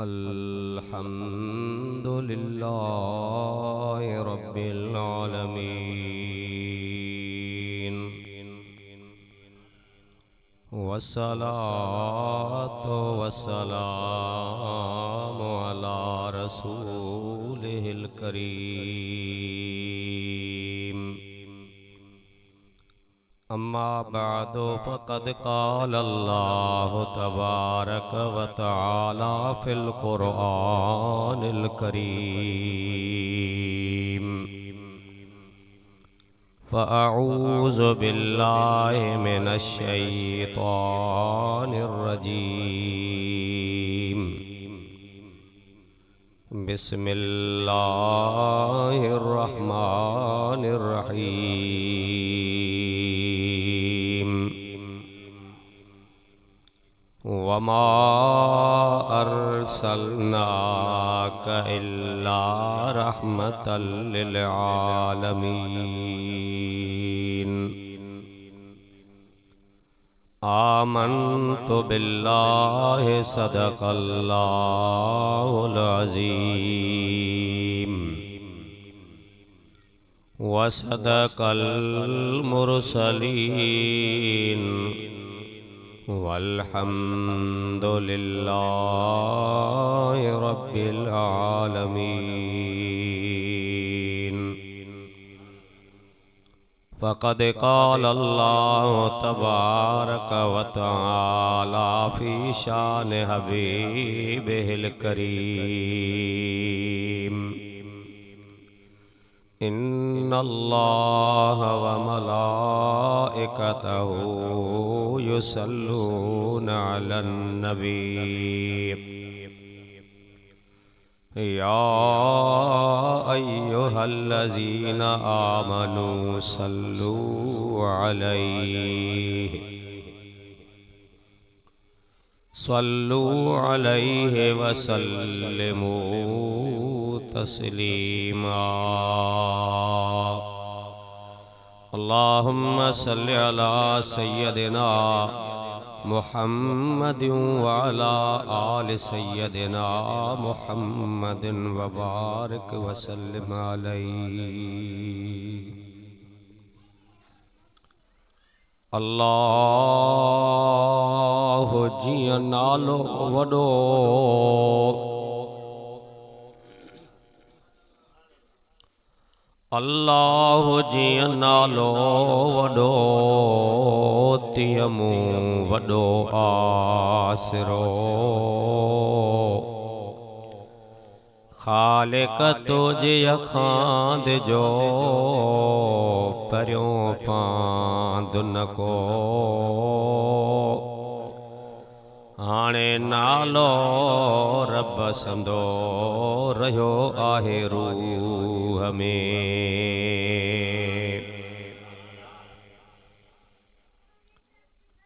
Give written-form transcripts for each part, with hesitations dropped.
अल्हम्दुलिल्लाह रब्बिल आलमीन वस्सलातु वस्सलामु अला रसूलिहिल करीम अम्मा बादो फ़क़द क़ाल अल्लाहु तबारक व तआला फ़िल क़ुरआनिल करीम फ़अऊज़ु बिल्लाहि मिनश शैतानिर रजीम बिस्मिल्लाहिर रहमानिर रहीम वमा अर्सलनाका इल्ला रहमतल लिल आलमीन आमन्तु बिल्लाहि सदक़ल्लाहुल अज़ीम व सदक़ल मुरसलीन वल्हम्दुलिल्लाहि रब्बिल आलमीन फ़क़द क़ाल अल्लाहु तबारक व तआला फ़ी शान हबीबिहिल करीम इन्नल्लाह व मलाइकतहू युसल्लूना अलन नबी या अय्युहल्लज़ीना आमनू सल्लू अलैहि व सल्लिमू तस्लीमा अल्लाहुम्मा सल्लि अला सय्यदिना मुहम्मदिन व अला आलि सय्यदिना मुहम्मदिन व बारिक व सल्लिम अलैहि। अल्लाहु जिया नालो वडो अल्लाहु जिया नालो वडो तियमू वडो आसरो खालिक तुझे खांद जो परियों पांद न को हाणे नालो रब संदो रहियो आहे रूह में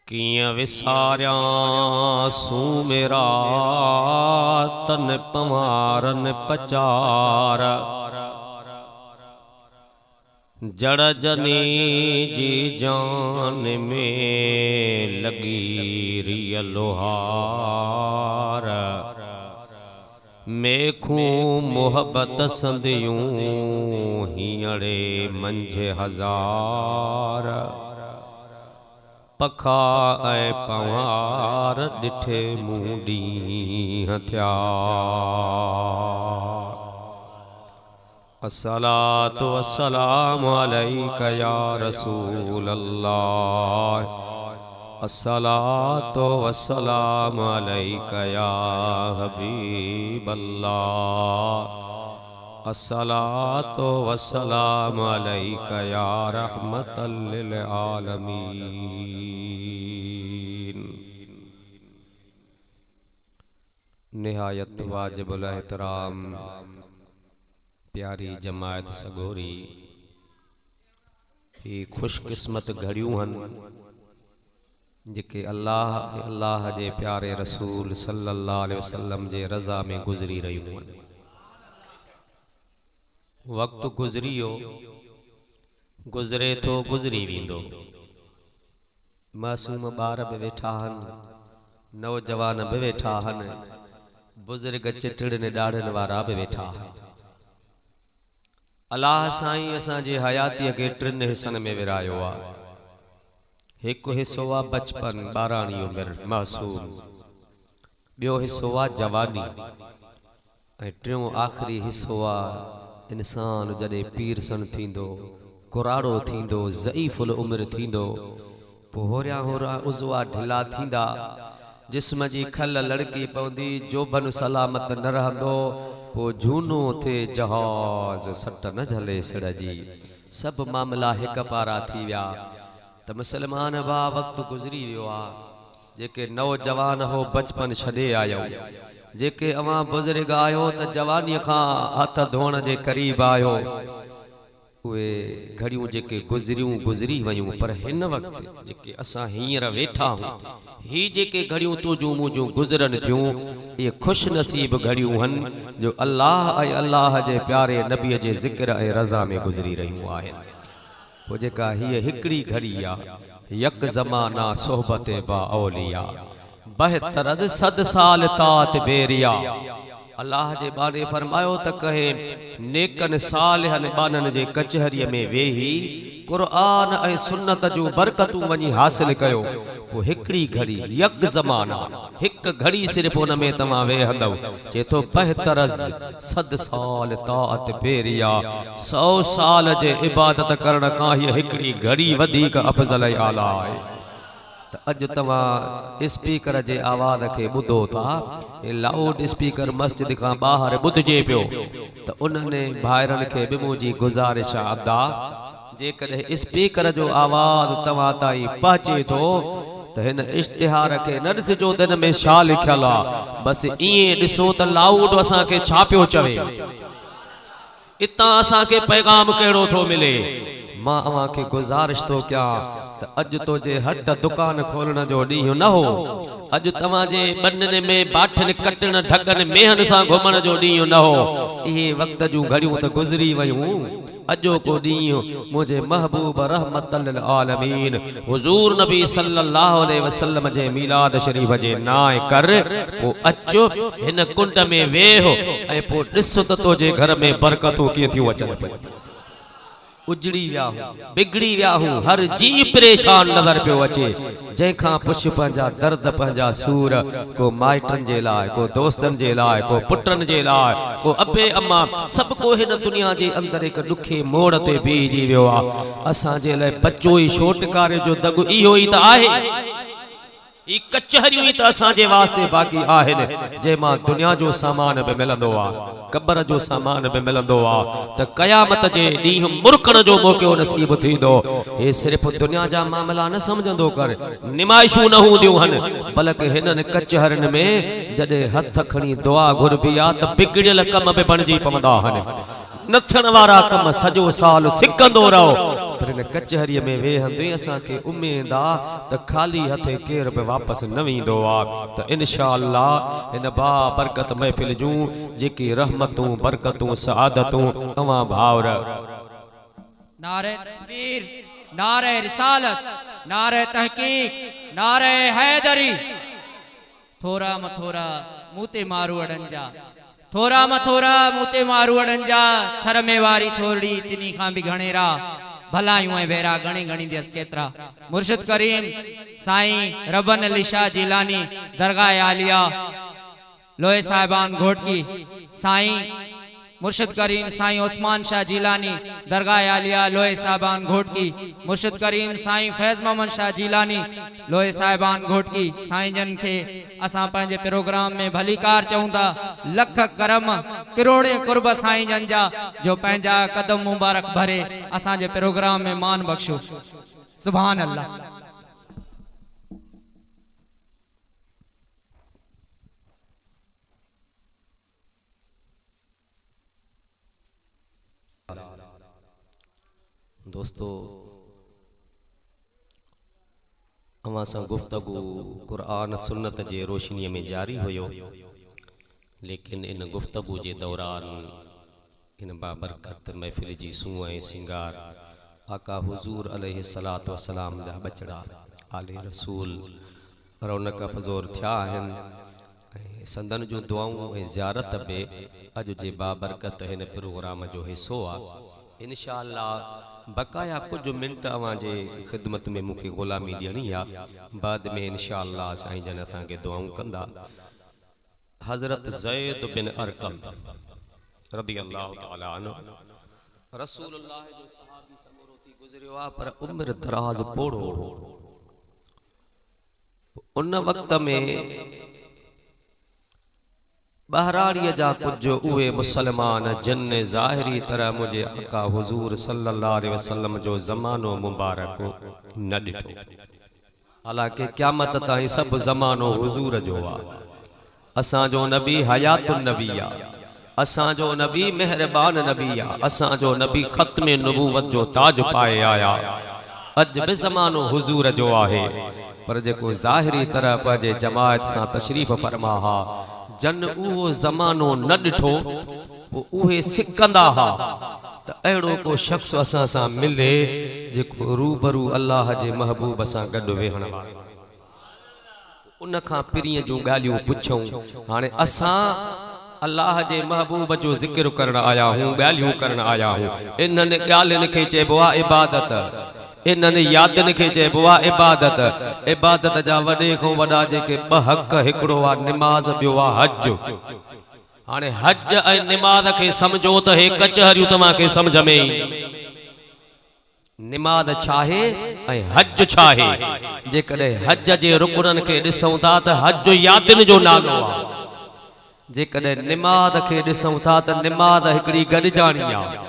किया विसारियां सू मेरा तन पवारन पचार जड़ जनी जी जान में लगी रिय लोहार मेखू मोहब्बत संदियूं हींअड़े मंझे हजार पखा ऐ पवार डिठे मूडी हथिया अस्सलातु वस्सलामु अलैका या रसूल अल्लाह अस्सलातु वस्सलामु अलैका या हबीब अल्लाह अस्सलातु वस्सलामु अलैका या रहमतल लिल आलमीन। निहायत वाजिबुल एहतराम प्यारी जमायत सगोरी ही खुशकिस्मत घड़ियों हन जेके अल्लाह जे प्यारे रसूल सल्लल्लाहु अलैहि वसल्लम जे रज़ा में गुजरी रहियूं हन। वक्त गुजरियो गुजरे तो गुजरी वींदो मासूम ॿार बि वेठा आहिनि, नौजवान बि वेठा आहिनि, बुज़ुर्ग चिटड़नि ॾाढ़नि वारा बि वेठा आहिनि। अलाह साईं असांजी हयातीअ खे टिनि हिस्सनि में विरायो आहे। हिकु हिस्सो आहे बचपन, ॿाराणी उमिरि, मासूम। ॿियो हिस्सो आहे जवानी, ऐं टियों आख़िरी हिस्सो आहे इंसान जॾहिं पीर सन थींदो, कुराड़ो थींदो, ज़ईफ़ुल उमिरि थींदो, पोइ होरिया होरा उज़वा ढिला थींदा, जिस्म जी खल लड़की पवंदी, जोबन सलामत न रहंदो, पोइ झूनो थिए जहाज़, सट न झले सिड़ जी। सभु मामला हिक पारा थी विया त मुसलमान भा वक़्तु गुज़री वियो आहे। जेके नौजवान हो बचपन छॾे आयो, जेके अवां बुज़ुर्ग आयो त जवानीअ खां हथ धोअण जे क़रीब आयो, उहे घड़ियूं जेके गुज़री वयूं, पर हिन वक़्तु जेके असां हींअर वेठा आहियूं, ही जेके घड़ियूं तुझूं मुझूं गुज़रनि थियूं, ये खुश नसीब घड़ियूं हन जो अल्लाह ऐं अल्लाह जे प्यारे नबीअ जे ज़िक्र ऐं रज़ा में गुज़री रहियूं आहिनि। पोइ जेका हीअ हिकिड़ी घड़ी आहे, यक ज़माना सोहबत बा औलिया, बहतर सद साल तात बेरिया। अल्लाह जे बारे फरमायो त कहे नेकन सालिहन बानन जे कचहरीअ में वेही कुरान ऐं सुन्नत जूं बरकतूं वञी हासिल कयो। पोइ हिकिड़ी घड़ी यक ज़माना, हिकु घड़ी सिर्फ़ उन में तव्हां वेहंदव, चए थो बहतर सद साल तात बेरिया, 100 साल जे इबादत करण खां हीअ हिकिड़ी घड़ी वधीक अफ़ज़ल ऐं आला आहे। त अॼु तव्हां स्पीकर जे आवाज़ खे ॿुधो था, लाउड स्पीकर मस्जिद खां ॿाहिरि ॿुधिजे पियो, त उन्हनि भाइरनि खे बि मुंहिंजी गुज़ारिश अदा, जेकॾहिं स्पीकर जो आवाज़ तव्हां ताईं पहुचे थो त हिन इश्तिहार खे न ॾिसिजो त हिन में छा लिखियलु आहे, बसि ईअं ॾिसो त लाउड असांखे छा पियो चवे, इतां असांखे पैगाम कहिड़ो थो मिले। मां अव्हां खे गुज़ारिश थो कयां त अॼु तो जे हट दुकान खोलण जो ॾींहुं न हो, अॼु तव्हांजे बननि में बाठनि कटण ढगनि मेहन सां घुमण जो ॾींहुं न हो। इहे वक़्त जूं घड़ियूं त गुज़री वयूं। अॼो को ॾींहुं मुंहिंजे महबूब रहमतल आलमीन हुज़ूर नबी सल्लल्लाहु अलैहि वसल्लम जे मीलाद शरीफ जे नाए कर, पोइ अचो हिन कुंड में वेहो ऐं पोइ ॾिस त तुंहिंजे घर में बरकतूं कीअं थियूं अचनि पियूं। उजड़ी विया हूं, बिगड़ी विया हूं, हर जी परेशान नज़र पियो अचे। जंहिंखां पुछ पंहिंजा दर्द, पंहिंजा सूर, को माइटनि जे लाइ, को दोस्तनि जे लाइ, को पुटनि जे लाइ, को अबे अम्मा, सभु को हिन दुनिया जे अंदरि हिकु ॾुखे मोड़ ते बीहजी वियो आहे। असांजे लाइ बचो ई छोटकारे जो दगु इहो ई त आहे। ई कचहरियूं ई त असांजे वास्ते बाक़ी आहिनि, जंहिंमां दुनिया जो सामान बि मिलंदो आहे, क़ब्र जो सामान बि मिलंदो आहे, त क़यामत जे ॾींहुं मुर्कण जो मौक़ो नसीब थींदो। हे सिर्फ़ दुनिया जा मामला न सम्झंदो कर, निमाइशूं न हूंदियूं आहिनि, बल्कि हिननि कचहरियुनि में जॾहिं हथ खणी दुआ घुरबी आहे त बिगड़ियल कम बि बणिजी पवंदा आहिनि। न थियण वारा कम सॼो साल सिकंदो रहो, पर हिन कचहरीअ में वेहंदे असांखे उमेद आहे त ख़ाली हथे केरु बि वापसि न वेंदो आहे। त इंशाअल्लाह हिन बा बरकत महफ़िल जूं जेकी रहमतूं, बरकतूं, सआदतूं तव्हां भाउर नारे तकबीर, नारे रिसालत, नारे तहकीक, नारे हैदरी, थोरा मथोरा मूते मारू अड़नि जा, थोरा मथोरा मूते मारू अड़नि जा, थर में वारी थोड़ी तिनी खां बि घणेरा, भलायूं ऐं भेरा घणी घणी दियस केतरा। मुर्शिद करीम साईं रबन अली शाह जिलानी दरगाह आलिया लोहे साहिबान घोटकी, साईं मुर्शिद करीम साईं उस्मान शाह जिलानी दरगाह आलिया लोहे साहिबान घोटकी, मुर्शिद करीम साईं फैज़ मोहम्मद शाह जिलानी लोहे साहिबान घोटकी। साईं जन खे असां पंहिंजे प्रोग्राम में भलीकार चऊं था। लख करम करोड़े कुर्ब साईं जन जा जो पंहिंजा कदम मुबारक भरे असांजे प्रोग्राम में मान बख्शो। सुभान अल्लाह। दोस्तों, अवां सां गुफ्तगू कुरान सुन्नत जे रोशनीअ में जारी हुयो, लेकिन इन गुफ्तगू जे दौरान इन बाबरकत महफ़िल जी सूंह ऐं सिंगार आका हुज़ूर अलैहि सलातो वसलाम जा बचड़ा आले रसूल रौनक फज़ोर थिया आहिनि ऐं संदन जूं दुआऊं ऐं ज़ियारत बि अॼु जे बाबरकत हिन प्रोग्राम जो हिसो आहे। इंशाअल्लाह बक़ाया कुछ मिनट अवां जे ख़िदमत में मूंखे ग़ुलामी ॾियणी आहे। बाद में इंशाअल्लाह साईं जन असांखे दुआऊं कंदा। हज़रत ज़ैद बिन अरकम रज़ियल्लाहु तआला अन्हु रसूलुल्लाह जो सहाबी समूरो थी गुज़रियो आहे, पर उम्र दराज पोड़ो हो। उन वक्त में बहराड़ीअ जा कुछ उहे मुसलमान जिन ज़ाहिरी तरह मुझे आका हुजूर सल्लल्लाहु अलैहि वसल्लम जो ज़मानो मुबारक न ॾिठो। हालांकि क़यामत ताईं सब ज़मानो हुजूर जो आहे। असांजो नबी हयातुन नबी आहे, असांजो नबी मेहरबान नबी आहे, असांजो नबी ख़त्मे नबूवत जो ताज पाए आया। अज बि ज़मानो हुजूर जो आहे, पर जेको ज़ाहिरी तरह पंहिंजे जमायत सां तशरीफ़ फरमा हा जन उहो ज़मानो न ॾिठो उहे सिकंदा हा त अहिड़ो को शख्स असां सां मिले जेको रूबरू अल्लाह जे महबूब सां गॾु वेहण वारो। उन खां पिरीअ जूं ॻाल्हियूं पुछूं। हाणे असां अल्लाह जे महबूब जो ज़िक्र करण आया हूं, ॻाल्हियूं करण आया हूं। इन्हनि ॻाल्हियुनि खे चइबो आहे इबादत, इन्हनि यादियुनि खे चइबो आहे इबादत। इबादत जा वॾे खां वॾा जेके ॿ हक़, हिकिड़ो आहे निमाज़, ॿियो आहे हज। हाणे हज ऐं निमाज़ खे समझो त हे कचहरियूं तव्हांखे समझ में ईंदियूं। निमाज़ छा आहे ऐं हज छा आहे? जेकॾहिं हज जे रुकननि खे ॾिसूं था त हज यादियुनि जो नालो आहे। जेकॾहिं निमाज़ खे ॾिसूं था त निमाज़ हिकिड़ी गॾिजाणी आहे,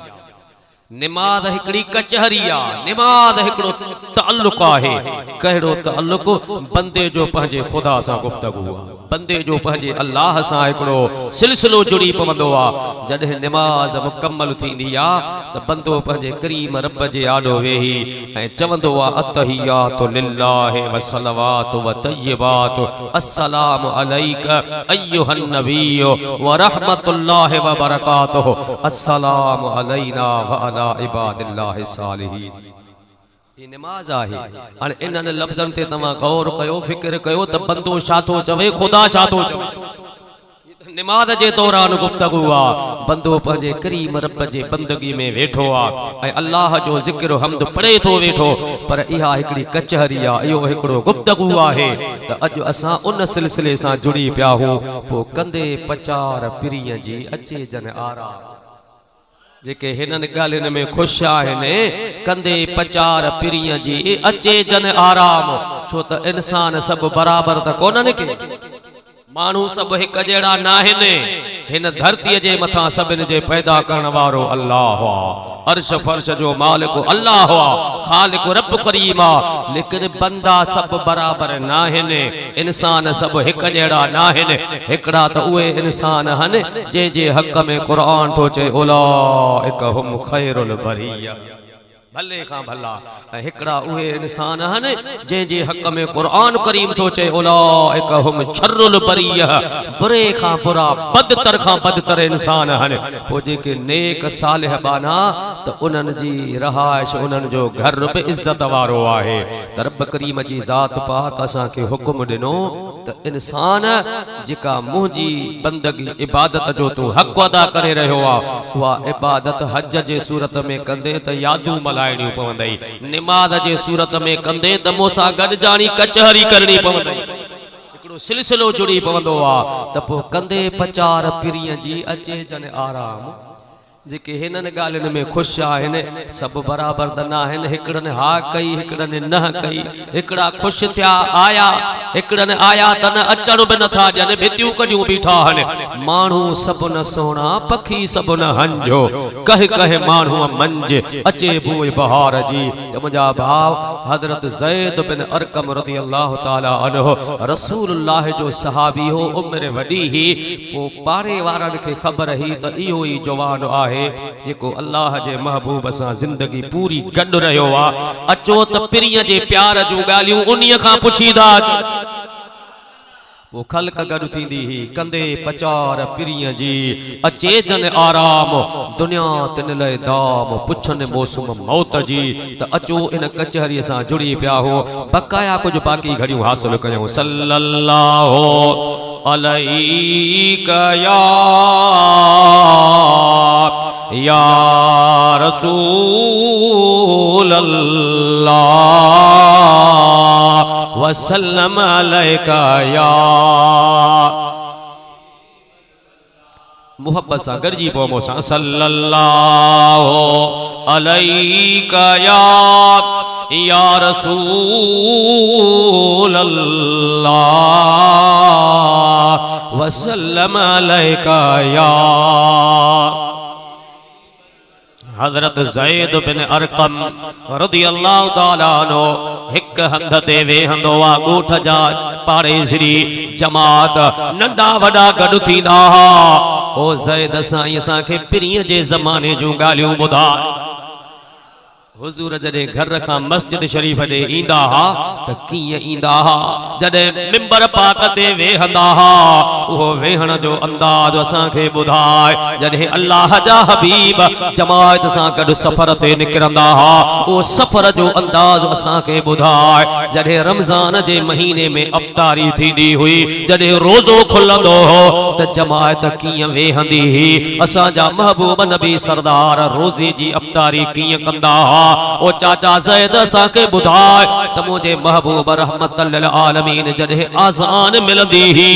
निमाज़ हिकिड़ी कचहरी आहे, निमाज़ हिकिड़ो ताल्लुक़ आहे। कहिड़ो ताल्लुक़? बंदे जो पंहिंजे ख़ुदा सां गुफ़्तगू आहे, बंदे जो पंहिंजे अल्लाह सां हिकिड़ो सिलसिलो जुड़ी पवंदो आहे। जॾहिं निमाज़ मुकम्मल थींदी आहे त बंदो पंहिंजे करीम रब जे आॾो वेही ऐं चवंदो आहे अत्तहियातु लिल्लाहि व सलवातु व तय्यबातु अस्सलामु अलैका अय्युहन नबिय्यु व रहमतुल्लाहि व बरकातुहु अस्सलामु अलैना व अला इबादिल्लाहि सालिहीन। ये नमाज आहे। हाणे इन्हनि लफ़्ज़नि ते तव्हां गौर कयो, फिक्र कयो त बंदो छा थो चवे, ख़ुदा छा थो चवे। निमाज़ जे दौरान गुफ़्तगू आहे। बंदो पंहिंजे करीम रब जे बंदगी में वेठो आहे ऐं अल्लाह जो ज़िक्र हमद पढ़े थो वेठो, पर इहा हिकिड़ी कचहरी आहे, इहो हिकिड़ो गुफ़्तगू आहे। त अॼु असां उन सिलसिले सां जुड़ी पिया हूं। पोइ कंदे पचार पिरीअ जी अचे जन आराम। जेके हिननि ॻाल्हियुनि में ख़ुशि आहिनि, कंदे पचार पिरीअ जी अचे जन आराम। छो त इंसान सभु बराबरि त कोन्हनि के, माण्हू सभु हिकु जहिड़ा न आहिनि। हिन धरतीअ जे मथां सभिनि जे पैदा करण वारो अल्लाह आहे, अर्श फर्श जो मालिक अल्लाह आहे, खालिक रब करीम आहे। लेकिन बंदा सभु बराबरि न आहिनि, इंसान सभु हिकु जहिड़ा न आहिनि। हिकिड़ा त उहे इंसान आहिनि जंहिंजे हक़ में क़ुरान थो चए उलाइका हुम खैरुल बरिया, भले खां भला। ऐं हिकिड़ा उहे इंसान आहिनि जंहिंजे हक़ में क़ुरान करीम थो चए उलाइका हुम शर्रुल बरिया, बुरे खां बुरा, बदतर खां बदतर इंसान आहिनि। पोइ जेके नेक सालिह बाना त उन्हनि जी रहाइश, उन्हनि जो घर बि इज़त वारो आहे। त रब करीम जी ज़ात पाक असांखे हुकुम ॾिनो त इंसान जेका मुंहिंजी बंदगी इबादत जो तूं हक़ अदा करे रहियो आहे, उहा इबादत हज जे सूरत में कंदे त यादूं मल्हाइणियूं पवंदई, निमाज़ जे सूरत में कंदे त मूंसां गॾिजाणी कचहरी करणी पवंदई, हिकिड़ो सिलसिलो जुड़ी पवंदो आहे। त पोइ कंदे पचार पिरीअ जी अचे जन आराम। जेके हिननि ॻाल्हियुनि में ख़ुशि आहिनि, सभु बराबरि त न आहिनि। हिकिड़नि हा कई, हिकिड़नि न कई। हिकिड़ा ख़ुशि थिया आया, हिकिड़नि आया त न अचण बि नथा ॾियनि, भितियूं कढियूं बीठा आहिनि। माण्हू सभु न सोणा, पखी सभु न हंजो, कह कह माण्हू मंझ अचे बोए बहार जी। त मुंहिंजा भाउ हज़रत ज़ैद बिन अरकम रज़ियल्लाहु ताला अन्हु रसूलुल्लाह जो सहाबी हो, उम्र वॾी ही। पोइ पाड़े वारनि खे ख़बर ही त इहो ई जवान आहे जेको अल्लाह जे महबूब सां ज़िंदगी पूरी गॾु रहियो आहे। अचो त पिरीअ जे प्यार जूं ॻाल्हियूं उन्हीअ खां पुछींदा। वो खलक गॾु थींदी ही कंदे पचार पिरीअ जी अचे जन आराम दुनिया तिन लइ दाम पुछन मौसम मौत जी त अचो इन कचहरीअ सां जुड़ी पिया हो बकाया कुछ बाक़ी घड़ियूं हासिल कयूं सल्लल्लाहु अलैका या रसूल अल्लाह वसल्लम अलैका या मोहब्बत सां गॾिजी पओ मूंसां सल्लल्लाहु अलैका या रसूल अल्लाह वसल्लम अलैका या हजरत ज़ैद बिन अरकम रज़ियल्लाहु ताला अन्हु हिक हंध ते वेहंदो आ ॻोठ जा पाड़ेसरी जमात नंढा वॾा गॾु थींदा ओ ज़ैद साईं असांखे पिरीअ जे ज़माने जूं ॻाल्हियूं ॿुधा हुजूर जॾहिं घर खां मस्जिद शरीफ ॾे ईंदा हा त कीअं ईंदा हा जॾहिं मिंबर पाक ते वेहंदा हा उहो वेहण जो अंदाज़ असांखे ॿुधाए जॾहिं अल्लाह जा हबीब जमात सां गॾु सफ़र ते निकिरंदा हा उहो सफ़र जो अंदाज़ असांखे ॿुधाए जॾहिं रमज़ान जे महीने में अफ़्तारी थींदी हुई जॾहिं रोज़ो खुलंदो हो त जमात कीअं वेहंदी हुई असांजा महबूब नबी सरदार रोज़े जी अफ़्तारी कीअं कंदा हा ओ चाचा ज़ैद असांखे ॿुधाए त मुंहिंजे महबूब रहमतल लिल आलमीन जॾहिं आज़ान मिलंदी ही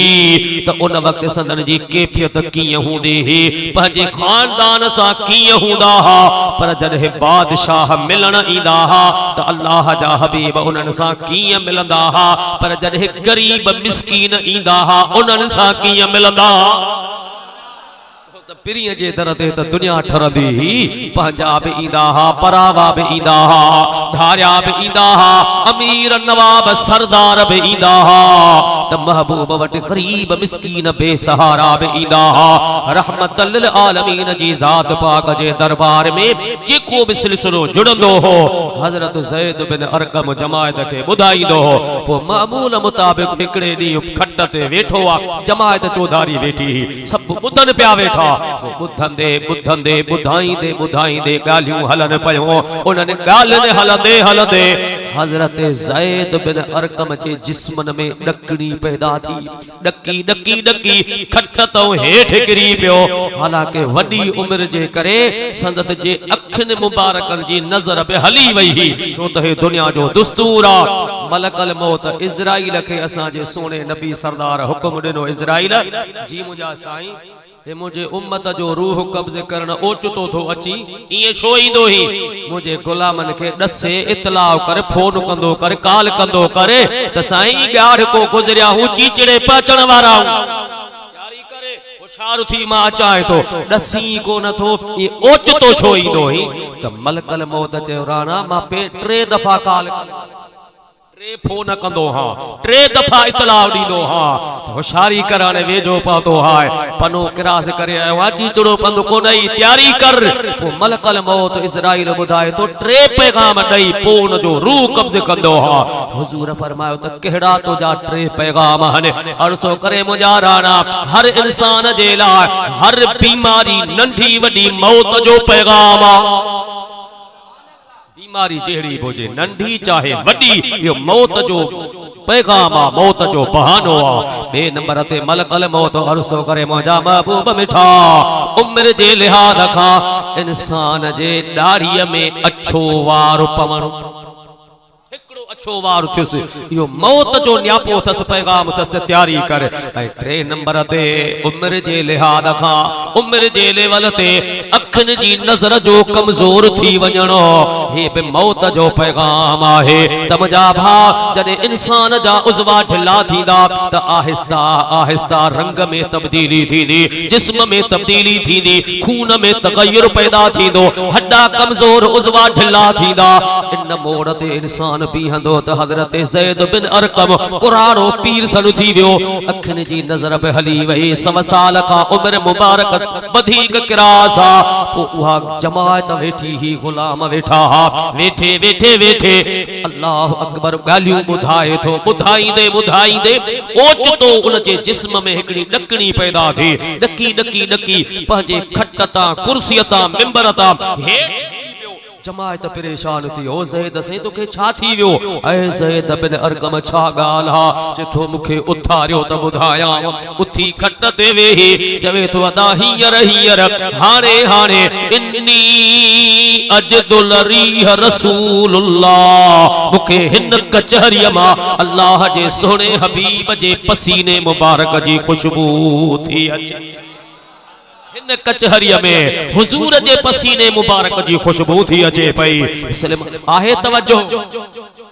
त उन वक़्त संदन जी कैफियत कीअं हूंदी ही पंहिंजे खानदान सां कीअं हूंदा हा पर जॾहिं बादशाह मिलण ईंदा हा त अल्लाह जा हबीब उन्हनि सां कीअं मिलंदा हा पर जॾहिं गरीब मिस्कीन ईंदा हा उन्हनि सां कीअं मिलंदा पिरीअ जे दर ते त दुनिया ठरंदी ही पंहिंजा बि ईंदा हा परावा बि ईंदा हा धारिया बि ईंदा हा अमीर नवाब सरदार बि ईंदा हा त महबूब वटि गरीब मिस्कीन बेसहारा बि ईंदा हा रहमतल लिल आलमीन जी ज़ात पाक जे दरबार में जेको बि सिलसिलो जुड़ंदो हो हज़रत ज़ैद बिन अरकम जमायत खे ॿुधाईंदो हो पोइ मामूल मुताबिक़ हिकिड़े ॾींहुं खट ते वेठो आहे जमायत चौधारी वेठी सभु ॿुधनि पिया वेठा ॿुधंदे ॿुधंदे ॿुधाईंदे ॿुधाईंदे ॻाल्हियूं हलनि पियूं उन्हनि ॻाल्हियुनि हलंदे हलंदे हज़रत ज़ैद बिन अरकम जे जिस्मन में ॾकणी पैदा थी ॾकी ॾकी ॾकी खट तो हेठि किरी पियो हालांकि वॾी उमिरि जे करे संदत जे अखियुनि मुबारकनि जी नज़र बि हली वई हुई छो त हे दुनिया जो दुस्तूर आहे मलकल मौत इज़राइल खे असांजे सोने नबी सरदार हुकुम ॾिनो इज़राइल जी मुंहिंजा साईं हे मुझे उम्मत जो रूह कब्ज़ करण ओचितो थो अची इएं छो ईंदो ही मुझे गुलामन के दसे इतलाउ कर फोन कंदो कर कॉल कंदो करे त साईं ॻाढ़ को गुज़रिया हूं चीचड़े पचण वारा यारी करे होशियार थी मां अचाए तो दसी को न थो ये ओचितो छो ईंदो ही त मलकल मौत चयो राणा मां 3 दफ़ा कॉल फोन कंदो हाँ 3 दफ़ा इतलाउ ॾींदो हाँ होशियारी कराने वेझो पहुतो हाय पनो क्रास करे आयो आहे चीचड़ो पंध कोन ई तैयारी कर पोइ मलकल मौत इज़राइल ॿुधाए तो 3 पैगाम ॾेई पोइ उन जो रूह कब्ज़ कंदो हा हुजूर फरमायो त कहिड़ा तुंहिंजा 3 पैगाम आहिनि अर्ज़ो करे मुंहिंजा राणा हर इंसान जे लाइ हर बीमारी नंढी वॾी मौत जो पैगाम आहे बीमारी जहिड़ी हुजे नंढी चाहे वॾी इहो मौत जो पैगाम आहे मौत जो बहानो आहे ॿिए नंबर ते मलकल मौत अर्ज़ो करे मुंहिंजा महबूब मिठा उमिरि जे लिहाज़ खां इंसान जे ॾाढ़ीअ में अछो वार पवणु अच्छो वार थियुसि इहो मौत जो न्यापो अथसि पैगाम अथसि त तैयारी कर ऐं 3 नंबर ते उमिरि जे लिहाज़ खां उमिरि जे लेवल ते अखियुनि जी नज़र जो कमज़ोर थी वञणो हे बि मौत जो पैगाम आहे त मुंहिंजा भाउ जॾहिं इंसान जा उज़वा ढिला थींदा त आहिस्ता आहिस्ता रंग में तब्दीली थींदी जिस्म में तब्दीली थींदी खून में तग़य्युर पैदा थींदो हड्डा कमज़ोर उज़वा ढिला थींदा इन मोड़ ते इंसान बीहंदो कंदो त हज़रत ज़ैद बिन अरकम कुरानो पीर सन थी वियो अखिन जी नज़र पे हली वही 100 साल का उम्र मुबारक वधिक किरासा पो उहा जमात वेठी ही गुलाम वेठा वेठे वेठे वेठे अल्लाह अकबर गालियूं ॿुधाए थो ॿुधाईंदे ॿुधाईंदे ओचितो उन जे जिस्म में हिकड़ी ॾकणी पैदा थी ॾकी ॾकी ॾकी पंहिंजे खट तां कुर्सीअ तां मिंबर तां जमायत परेशान थी ओ ज़ैद से तोखे छा थी वियो ऐ ज़ैद बिन अरकम छा ॻाल्हि हा जेतो मूंखे उथारियो त ॿुधायां उथी खट ते वेही चवे थो अदा हींअर हींअर हाणे हाणे इन्नी अजदुल रीह रसूलुल्लाह मूंखे हिन कचहरीअ मां अल्लाह जे सोने हबीब जे पसीने मुबारक जी खुशबू थी अचे इन कचहरीअ में हुजूर जे पसीने मुबारक जी खुशबू थी अचे पई आहे तवज्जो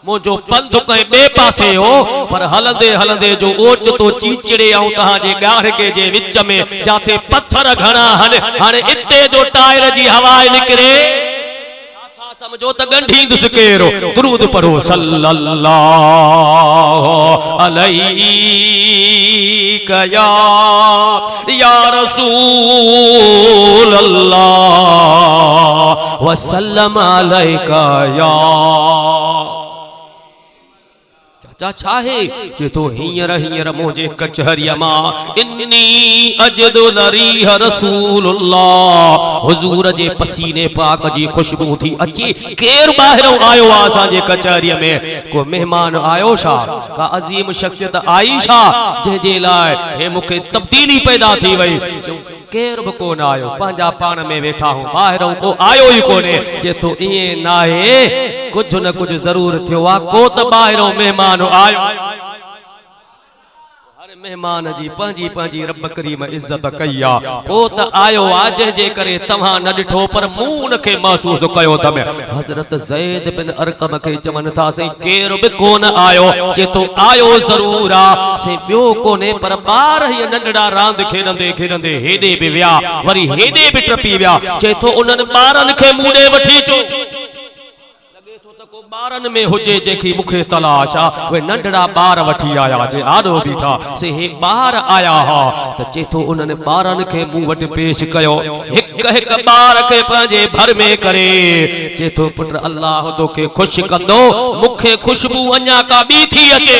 मोजो पंध कई बे पासे हो पर हलंदे हलंदे जो ओचितो चीचड़े ऐं तहां जे गारके जे विच में जाथे पत्थर घणा हाणे इते जो टायर जी हवा निकरे समझो त गंढी दुस केरो दुरूद पढ़ो सल्लल्लाहु अलैहि या रसूल अल्लाह वसल्लम अलैका या चाहे कि तो हींअर हींअर मुझे कचहरीअ मां इन्नी अजदुल रीह रसूलुल्लाह हुजूर जे पसीने पाक जी खुशबू थी अचे केर ॿाहिरों आयो आहे असांजे कचहरीअ में को मेहमान आयो छा का अजीम शख्सियत आई छा जंहिंजे लाइ हे मूंखे तब्दीली पैदा थी वई केर बि कोन आयो पंहिंजा पाण में वेठा हूं ॿाहिरों को आयो ई कोन्हे जे तो ईअं नाहे कुझु न कुझु ज़रूर थियो आहे को त ॿाहिरों महिमान आयो हर मेहमान जी पंहिंजी पंहिंजी रब करीम इज्जत कई आहे पोइ त आयो आहे जंहिंजे करे तव्हां न ॾिठो पर मूं उनखे महसूस कयो तम हज़रत ज़ैद बिन अरकम खे चवनि था से केर बि कोन आयो जे तो आयो ज़रूर आहे से ॿियो कोन्हे पर ॿार हीअ नंढड़ा रांदि खेॾंदे खेॾंदे हेॾे बि विया वरी हेॾे बि टपी विया चए थो उन्हनि ॿारनि खे मूं ॾे वठी अचो ॿारनि में हुजे जेकी मूंखे तलाश आहे उहे नंढड़ा ॿार वठी आया जे आॾो बीठा से हे ॿार आया हा त चए थो उन्हनि ॿारनि खे मूं वटि पेश कयो हिक हिक ॿार खे पंहिंजे भर में करे चए थो पुट अल्लाह तोखे ख़ुशि कंदो मूंखे खुशबू अञा का ॿी थी अचे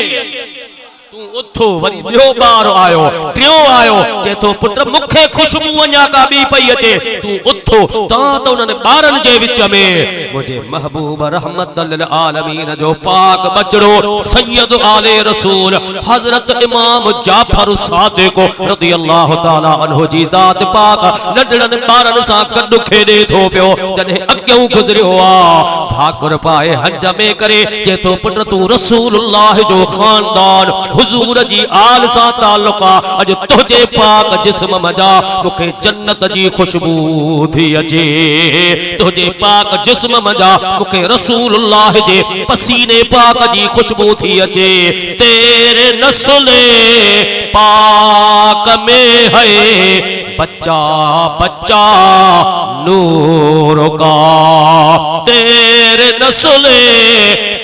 तू उथो वरी ॿियो ॿार आयो टियों आयो चए थो पुट मूंखे खुशबू अञा का ॿी पई अचे तू उथो तां त उन्हनि ॿारनि जे विच में मुंहिंजे महबूब रहमत लिल आलमीन जो पाक बचड़ो सैयद आले रसूल हज़रत इमाम जाफर सादिक रज़ियल्लाहु ताला अन्हु जी ज़ात पाक नंढड़नि ॿारनि सां गॾु खेॾे थो पियो जॾहिं अॻियां गुज़रियो आहे भाकुर पाए हज में करे चए थो पुट तू रसूलुल्लाह जो ख़ानदान हुजूर जी आल सा ताल्लुक अज तुझे पाक जिस्म मजा मुखे जन्नत जी खुशबू थी अचे तुझे पाक जिस्म मजा मुखे रसूलुल्लाह जे पसीने पाक जी खुशबू थी अचे तेरे नस्ले पाक में है बच्चा बच्चा नूर का तेरे नस्ले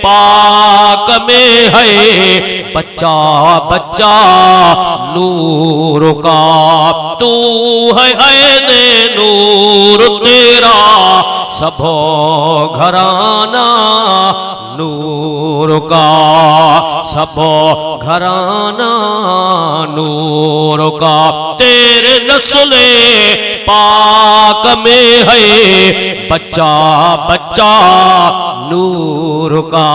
पाक में है बच्चा बच्चा नूर का तू है ऐने नूर तेरा सबो घराना नूर का सबो घराना नूर का तेरे नस्ले पाक में है बच्चा बच्चा नूर का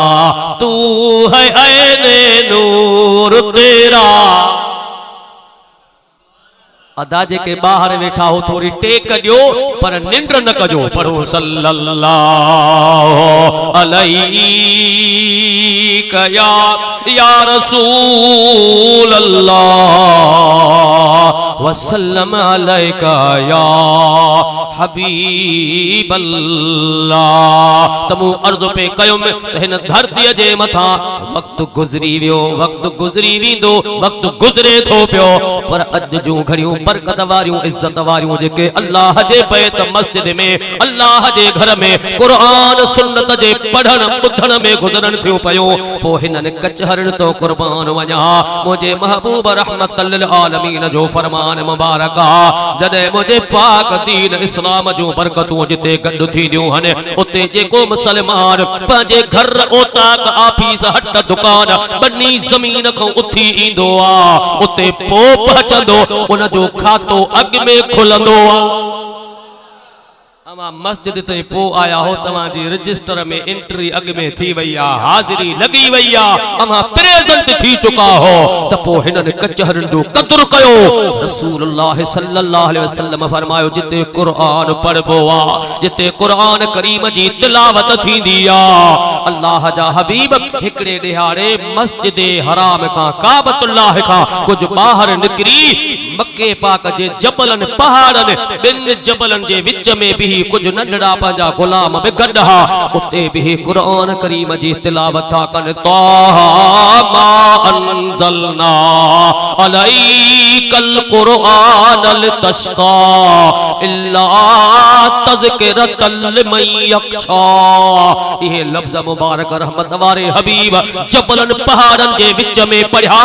तू है ऐने नूर तेरा अदा जेके बाहर वेठा हो थोड़ी टेक ॾियो पर निंड न कजो पढ़ो सल्लल्लाहु अलैहि या रसूल अल्लाह वसल्लम अलैका या हबीब अल्लाह तमू अर्ज़ पे कयुम त हिन धरतीअ जे मथां वक्त गुज़री वियो वक्त गुज़री वेंदो वक्त गुज़रे थो पियो पर अॼु जूं घड़ियूं बरकत वारियूं इज्जत वारियूं जेके अल्लाह जे बैत मस्जिद में अल्लाह जे घर में कुरान सुन्नत जे पढ़ण ॿुधण में गुज़रन थियूं पयूं पोइ हिननि कचहरनि तो कुर्बान वञा मुंहिंजे महबूब रहमतल लिल आलमीन जो फरमान मुबारक आहे जॾहिं मुंहिंजे पाक दीन इस्लाम जूं बरकतूं जिते गॾु थींदियूं आहिनि उते जेको मुसलमान पंहिंजे घर ओताक ऑफिस हट दुकान बनी ज़मीन खां उथी ईंदो आहे उते पोइ पहुचंदो उन जो खातो अॻ में खुलंदो आहे मस्जिद ते पो आया हो तव्हांजी रजिस्टर में एंट्री अॻ में थी वई आहे हाज़िरी लॻी वई आहे अमा प्रेजेंट थी चुका हो त पोइ हिननि कचहरनि जो क़दुरु कयो रसूलुल्लाह सल्लल्लाहु अलैहि वसल्लम फरमायो जिते क़ुरान पढ़बो आहे जिते क़ुरान करीम जी तिलावत थींदी आहे अल्लाह जा हबीब हिकिड़े ॾिहाड़े मस्जिद हराम खां काबतुल्लाह खां कुझु ॿाहिरि निकिरी मके पाक जे जबलनि पहाड़नि ॿिनि जबलनि जे विच में बि कुछ नंढड़ा पंहिंजा गुलाम बि गॾु हा उते बि क़ुरान करीम जी तिलावत था कनि ताहा मा अंज़लना अलैकल क़ुरान लितश्क़ा इल्ला तज़किरतल लिमन यख्शा ये लफ्ज़ मुबारक रहमत वारे हबीब जबलन पहाड़न जे विच में पढ़िया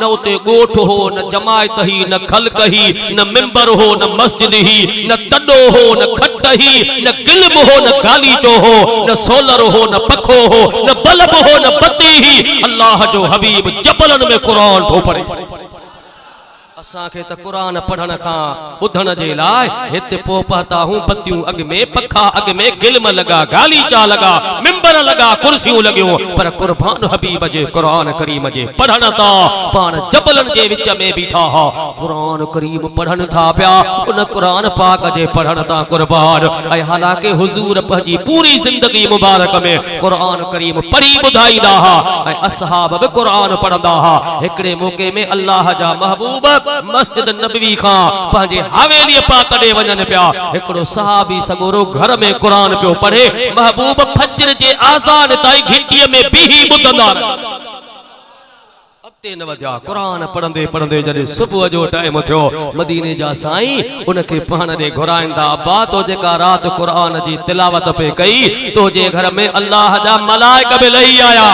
न उते ॻोठ हो न जमायत ही न खल्क ही न मिंबर हो न मस्जिद ही न तॾो हो न खट ही न गिल्म हो न गालीचो हो न सोलर हो न पखो हो न बल्ब हो न बत्ती ही अल्लाह जो हबीब जबलन में कुरान थो पढ़े असांखे त कुरान पढ़ण खां ॿुधण जे लाइ हिते पोइ पहुता हूं बत्तियूं अॻ में पखा अॻ में गिल्म लॻा गालीचा लॻा मिंबर लॻा कुर्सियूं लॻियूं पर कुर्बान हबीब जे कुरान करीम जे पढ़ण था पाण जबलनि जे विच में बीठा हा कुरान करीम पढ़नि था पिया उन कुरान पाक जे पढ़ण था कुर्बान ऐं हालांकि हुज़ूर पंहिंजी पूरी ज़िंदगी मुबारक में कुरान करीम पढ़ी ॿुधाईंदा हा ऐं असहाब बि कुरान पढ़ंदा हा हिकिड़े मौक़े में अल्लाह जा महबूब मस्जिद नबवी खां पंहिंजे हवेली पाक ॾे वञनि पिया हिकिड़ो सहाबी सगोरो घर में कुरान पियो पढ़े महबूब फज्र जे आज़ान ताईं घिटीअ में बीही ॿुधंदा अॻिते न वधिया कुरान पढ़ंदे पढ़ंदे जॾहिं सुबुह जो टाइम थियो मदीने जा साईं उनखे पाण ॾे घुराइनि था अब्बा तो जेका राति कुरान जी तिलावत पे कई तो जे घर में अल्लाह जा मलाइक बि लही आया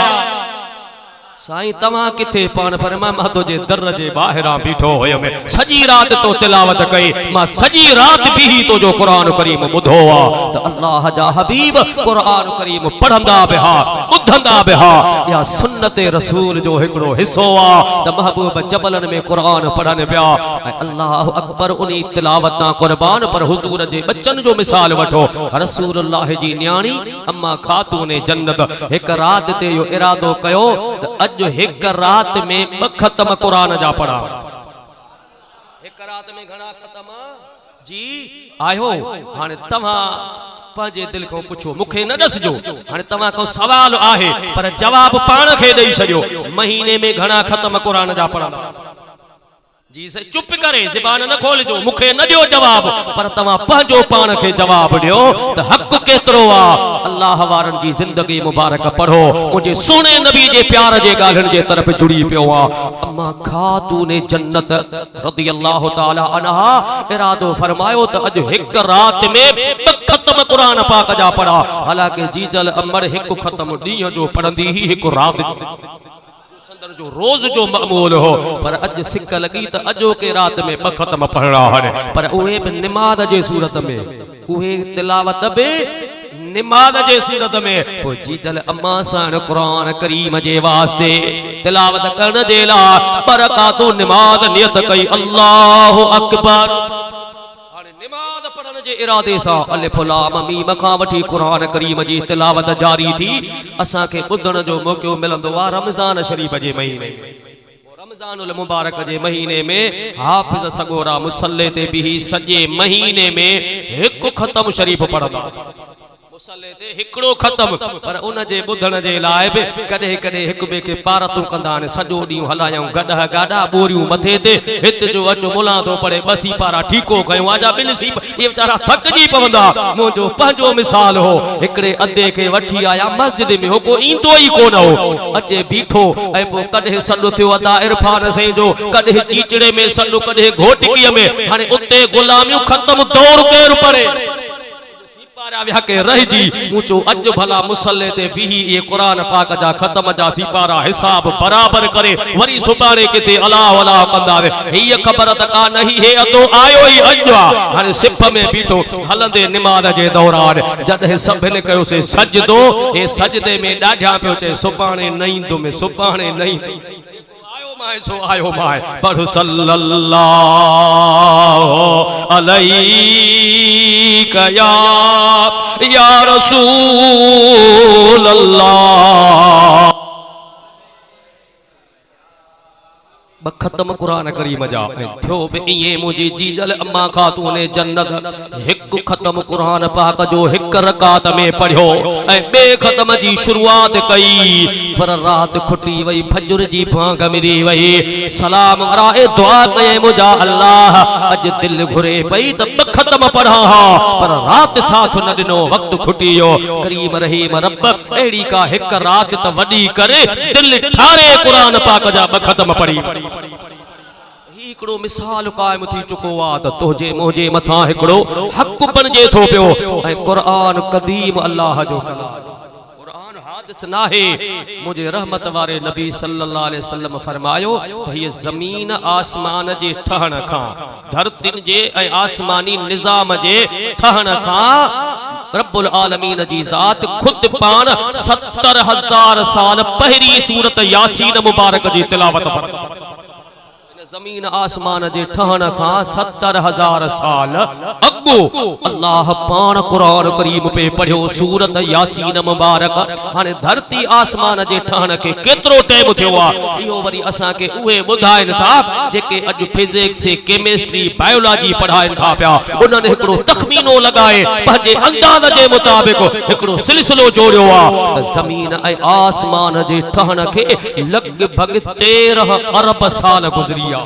साईं तव्हां किथे पाण फरमा मां तो जे दर जे ॿाहिरां बीठो हुयम सॼी रात तो तिलावत कई मां सॼी रात भी तो जो कुरान करीम ॿुधो आ त अल्लाह जा हबीब कुरान करीम पढ़ंदा बि हा ॿुधंदा बि हा या सुन्नत रसूल जो हिकिड़ो हिस्सो आ त महबूब जबलन में कुरान पढ़नि पिया ऐं अल्लाह अकबर उनी तिलावत तां कुर्बान पर हुजूर जे बच्चन जो मिसाल वठो रसूलुल्लाह जी न्याणी अम्मा खातून जन्नत हिक रात ते यो इरादो कयो त जो एक रात में ब खत्म कुरान जा पढ़ा एक रात में घणा खत्म जी आयो हाने तव्हां पंहिंजे दिल को पुछो मूंखे न ॾसजो हाने तव्हां को सवाल आहे पर जवाब पाण खे ॾेई छॾियो महीने में घणा खत्म कुरान जा पढ़ा जी से चुप करे ज़बान न खोलजो मूंखे न ॾियो जवाब पर तव्हां पंहिंजो पाण खे जवाब ॾियो त हक़ केतिरो आहे अल्लाह वारनि जी ज़िंदगी मुबारक पढ़ो मुंहिंजे सुहिणे नबी जे प्यार जे ॻाल्हियुनि जे तरफ़ जुड़ी पियो आहे अम्मा खातून जन्नत रज़ियल्लाहु ताला अन्हा इरादो फरमायो त अॼु हिकु रात में ख़त्म कुरान पाक जा पढ़ा हालांकि जीजल अमर हिकु ख़त्म ॾींहं जो पढ़ंदी ही हिकु रात जो रोज जो मामूल हो पर अज सिक लगी त अजो के रात में ब खत्म पढ़ना है पर उहे भी निमाज जे सूरत में उहे तिलावत बे निमाज जे सूरत में पो जीजल अम्मा साण कुरान करीम जे वास्ते तिलावत करण जे ला बरकातो निमाज नियत कई अल्लाह अकबर निमाज पढ़न जे इरादे सा अलिफ लाम मीम खां वठी कुरान करीम जी तिलावत जारी थी असा के ॿुधण जो मौको मिलंदो आ रमजान शरीफ जे महीने रमजानुल मुबारक जे महीने में हाफिज सगोरा मुसल्ले ते भी सजे महीने में एक खत्म शरीफ पढ़ंदा मुसल्ले ते हिकड़ो खत्म पर उन जे बुधण जे लाइ बि कॾहिं कॾहिं हिक ॿिए खे पारतूं कंदा आहिनि सॼो ॾींहुं हलायूं गॾह गाॾा बोरियूं मथे ते हित जो अचो मुला थो पड़े बसी पारा ठीको कयूं आजा ॿिनि सी ये वीचारा थकिजी पवंदा मुंहिंजो पंहिंजो मिसाल हो हिकड़े अधे खे वठी आया मस्जिद में हो को ईंदो ई कोन हो अचे बीठो ऐं पोइ कॾहिं सॾु थियो अदा इरफान साईं जो कॾहिं चीचड़े में सॾु कॾहिं घोटिकीअ में हाणे उते गुलामियूं ख़त्म दौर केरु पड़े व्या के रहिजी मुचो अज भला मुसल्ले ते बिही ये कुरान पाक जा खत्म जा सिपारा हिसाब बराबर करे वरी सुबाणे किते अला वला कंदा ये खबर त का नहीं है अदो आयो ही अजवा हाने सिफ में बीठो हलंदे निमाज जे दौरान जद सभन कयो से सजदो ए सजदे में डाढा पियो चे सुबाणे नईंदो में सुबाणे नहीं सो आयो माए पढ़ सल्लल्लाहु अलैहि या रसूल अल्लाह खत्म कुरान करीम जा थियो बि इए मुजी जीजल अम्मा खातून जन्नत हिक खत्म कुरान पाक जो हिक रकात में पढ़ियो ऐ बे खत्म जी शुरुआत कई पर रात खुटी वई फजर जी भांग मिली वई सलाम कराए दुआ कए मुजा अल्लाह अज दिल घुरे पई त खत्म पढ़ा पर रात साथ न दिनो वक्त खुटियो करीम रहीम रब एड़ी का हिक रात त वडी करे दिल ठारे कुरान पाक जा खत्म पढ़ी हिकड़ो मिसाल कायम थी चुको आ त तोजे मोजे मथा हिकड़ो हक बनजे थो पियो ऐं कुरान कदीम अल्लाह जो कुरान हादिस नाहे मुझे रहमत वारे नबी सल्लल्लाहु अलैहि वसल्लम फरमायो त ये जमीन आसमान जे ठहण खां धरतिन जे ऐं आसमानी निजाम जे ठहण खां रब्बुल आलमीन जी जात खुद पान 70,000 साल पहरी सूरत यासीन मुबारक जी तिलावत फरमाई जमीन आसमान जे ठहण खां 70,000 साल अगो अल्लाह पान कुरान करीम पे पढ़ियो सूरत यासीन मुबारक हाने धरती आसमान जे ठहण के केतरो टाइम थियो आ इहो वरी असा के उहे बुधाइन था जेके अज फिजिक्स केमिस्ट्री बायोलॉजी पढ़ाइन था पिया उन्हनि हिकड़ो तखमीनो लगाए पंहिंजे अंदाज जे मुताबिक हिकड़ो सिलसिलो जोड़ियो आ त जमीन ऐं आसमान जे ठहण के लगभग 13 अरब साल गुजरिया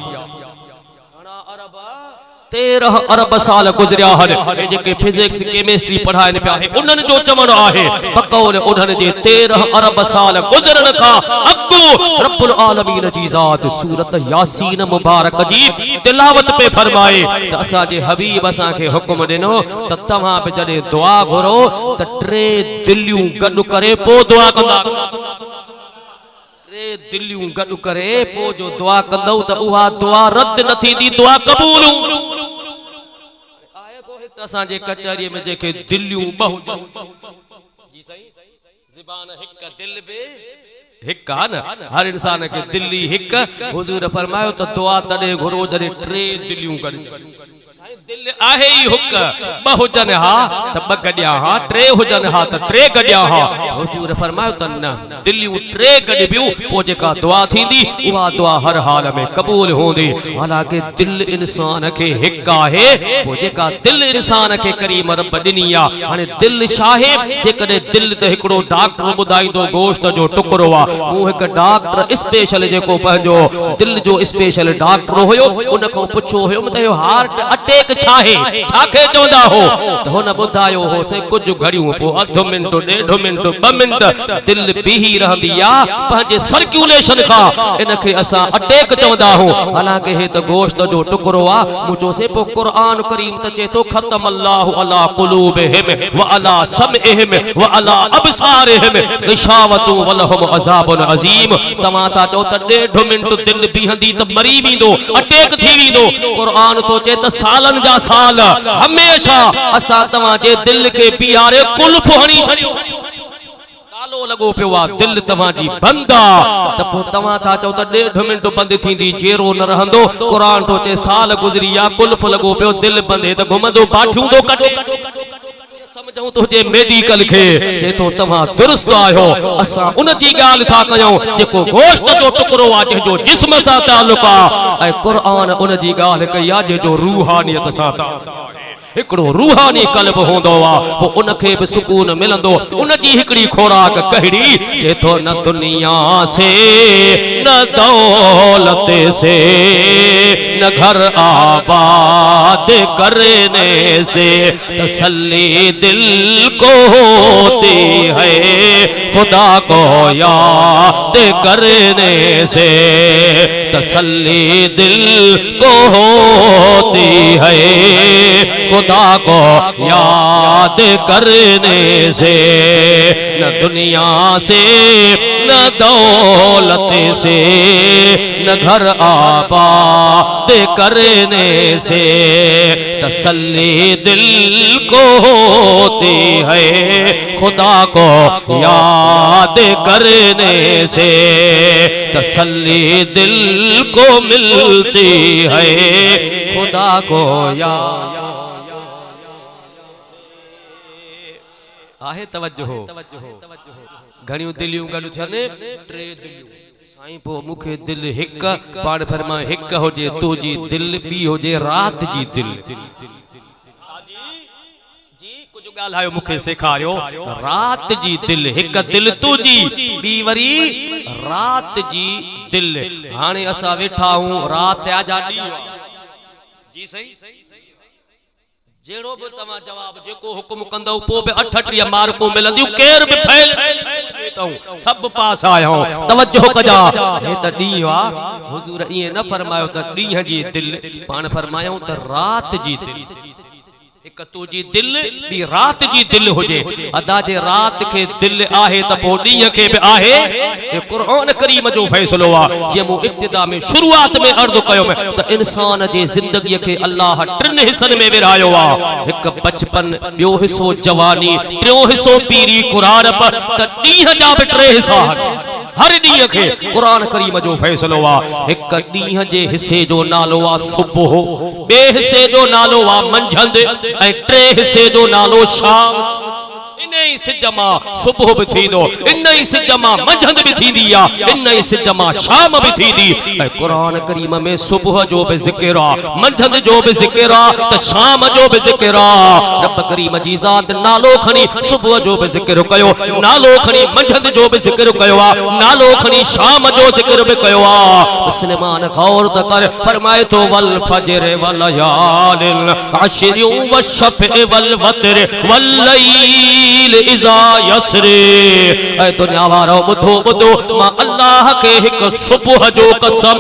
13 अरब साल गुजरिया हन जेके फिजिक्स केमिस्ट्री पढ़ाइन पिया उन्हनि जो चवणो आहे बकौल उन्हनि जे 13 अरब साल गुजरन खां अॻु रब्बुल आलमीन जी ज़ात सूरत यासीन मुबारक जी तिलावत पे फरमाए त असा जे हबीब असा के हुक्म दिनो त तव्हां पे जडे दुआ घुरो त 3 दिलियूं गॾु करे पो दुआ कंदा दिलियूं गॾु करे पो जो दुआ कंदौ त उहा दुआ रद्द न थींदी दुआ कबूल आहे को हित असां जे कचहरी में जेके दिलियूं बहु जी सही ज़बान हिक दिल बे हिक आ न हर इंसान के दिल्ली हिक हुजूर फरमायो त दुआ तडे घुरो जडे 3 दिलियूं गॾु दिल आहे ही हुक ब हुजन हा त ब गड्या हा 3 हुजन हा त 3 गड्या हा हुजूर फरमायो त न दिलियूं 3 गडबियूं पो जेका दुआ थींदी उहा दुआ हर हाल में कबूल होंदी हालांकि दिल इंसान के हिक आहे पो जेका दिल इंसान के करीम रब दिनी आ हाने दिल शाहे जेकॾहिं दिल त हिकड़ो डॉक्टर बुधाइंदो गोश्त जो टुकड़ो आ वो हिक डॉक्टर स्पेशल जेको पंहिंजो दिल जो स्पेशल डॉक्टर हुयो उन को पुछो हुयो त हार्ट अटैक छाहे छाखे चवंदा हो त हुन बुधायो हो से कुछ घड़ियूं पो अधु मिनट 1.5 मिनट 2 मिनट दिल बीही रहंदी आ पंहिंजे सर्कुलेशन खां इनखे असा अटैक चवंदा हो हालांकि हे त गोश्त जो टुकड़ो आ मुचो से पो कुरान करीम त चे तो खत्म अल्लाहु अला कुलूबिहिम व अला समइहिम व अला अबसारिहिम गिशावतु व लहुम अज़ाबुन अज़ीम तमा ता चो त 1.5 मिनट दिल बीहंदी त मरी वेंदो अटैक थी वेंदो कुरान तो चे त सालन जा साल हमेशा असा तवा जे दिल के पियारे कुल्फ हणी छड़ियो तालो लगो पियो आ दिल तवा जी बंदा त पो तवा था चो त 1.5 मिनट बंद थींदी जेरो न रहंदो कुरान तो चे साल गुजरिया कुल्फ लगो पियो दिल बंदे त घुमंदो बाठियूं दो कटे समझूं तो जे मेडिकल के जे तो तवा दुरुस्त आयो असा उन जी गाल था कयो जेको गोश्त जो टुकड़ो आ जे जो जिस्म सा ताल्लुक आ ए कुरान उन जी गाल कई आ जे जो रूहानियत सा ताल्लुक हिकड़ो रूहानी कल्ब होंदो आ पो उनखे भी सुकून मिलंदो उन जी हिकड़ी खोराक कहिड़ी जे तो न दुनिया से न दौलत से न घर आबाद करने से तसल्ली दिल को होती है खुदा को याद करने से तसल्ली दिल को होती है खुदा को याद करने से न दुनिया से न दौलत से न घर आबाद करने से तसल्ली दिल को होती है खुदा को याद करने से तसल्ली दिल को मिलती है खुदा को याद आहे तवज्जो घणियों दिलियूं गॾु थियनि टे दिलियूं साईं पो मुखे दिल हिक पाण फरमाए हिक होजे तुंहिंजी दिल ॿी होजे रात जी दिल कुझु ॻाल्हायो मूंखे सेखारियो रात जी दिल हिक दिल तुंहिंजी ॿी वरी रात जी दिल हाणे असां वेठा आहियूं रात जा ॾींहं जी सही जेड़ो भी तमा जवाब जेको हुकुम कंदो पो बे 38 मार्कूं मिलंदियूं केर भी फैल वेतऊं सब पास आयो तवज्जो कजा हे त डी वा हुजूर इए न फरमायो त डी जी दिल पान फरमायो त रात जी दिल एक तुजी दिल बी रात जी दिल होजे अदा जे रात के दिल आहे त पो डी के भी आहे ए कुरान करीम जो फैसलो आ जे मु इब्तिदा में शुरुआत में अर्ज कयो में त इंसान जे जिंदगी के अल्लाह टिन हिस्सन में विरायो आ एक बचपन बियो हिस्सो जवानी टियो हिस्सो पीरी कुरान पर त डी जा भी टे हिस्सा हर डी के कुरान करीम जो फैसलो आ एक डी जे हिस्से जो नालो आ सुबह बे हिस्से जो नालो आ मंझंद ऐ टे हिस्से जो नालो शाम इनई सिजमा सुबह भी थींदो इनई सिजमा मंझंद भी थींदी आ इनई सिजमा शाम भी थींदी ऐ कुरान करीम में सुबह जो भी जिक्र आ मंझंद जो भी जिक्र आ त शाम जो भी जिक्र आ रब करीम जी जात नालो खणी सुबह जो भी जिक्र कयो नालो खणी मंझंद जो भी जिक्र कयो आ नालो खणी शाम जो जिक्र भी कयो आ मुस्लमान गौर त कर फरमाए तो वल फजर वल यालिल अशरि वशफ़ वल वतर वल लैल इज़ा यसरे ऐ दुनिया वारो बुधो बुधो मां अल्लाह के हिक सुबह जो कसम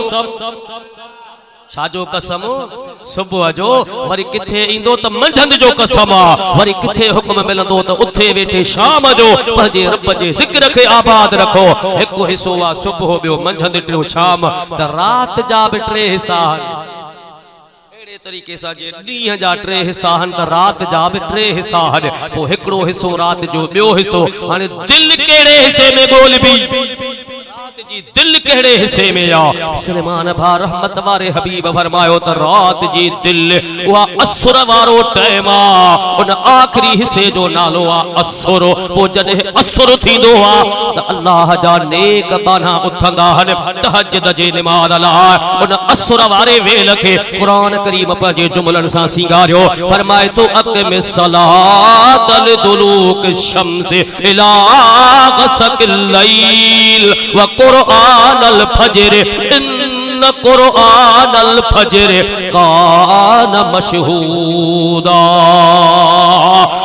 छाजो कसम सुबह जो वरी किथे इंदो त मंझंद जो कसम आ वरी किथे हुक्म मिलंदो त उथे वेठे शाम जो पंहिंजे रब जे जिक्र खे आबाद रखो हिक हिस्सो आ सुबह बियो मंझंद टियो शाम त रात जा भी टे हिस्सा तरीके सा जे ॾींहं जा टे हिस्सा हन त रात जा भी टे हिस्सा हन पो हिकड़ो हिस्सो रात जो ॿियो हिस्सो हाणे दिल केड़े हिस्से में ॻोल्हबी रात जी दिल केड़े हिस्से में आ सलमान भा रहमत वारे हबीब फरमायो त रात जी दिल उहा असुर वारो टाइम आ उन आखिरी हिस्से जो नालो आ असुर पो जदे असुर थींदो आ त अल्लाह जा नेक बाना उथंदा हन तहज्जुद जे नमाज़ लाइ उन असुर वारे वेल खे कुरान करीम पंहिंजे जुमलन सां सिंगारियो फरमाए तो अक़िम सलात लिदुलूक शम्स इला गसकिल लैल व कुरान अल फजर इन्न कुरान अल फजर कान मशहूदा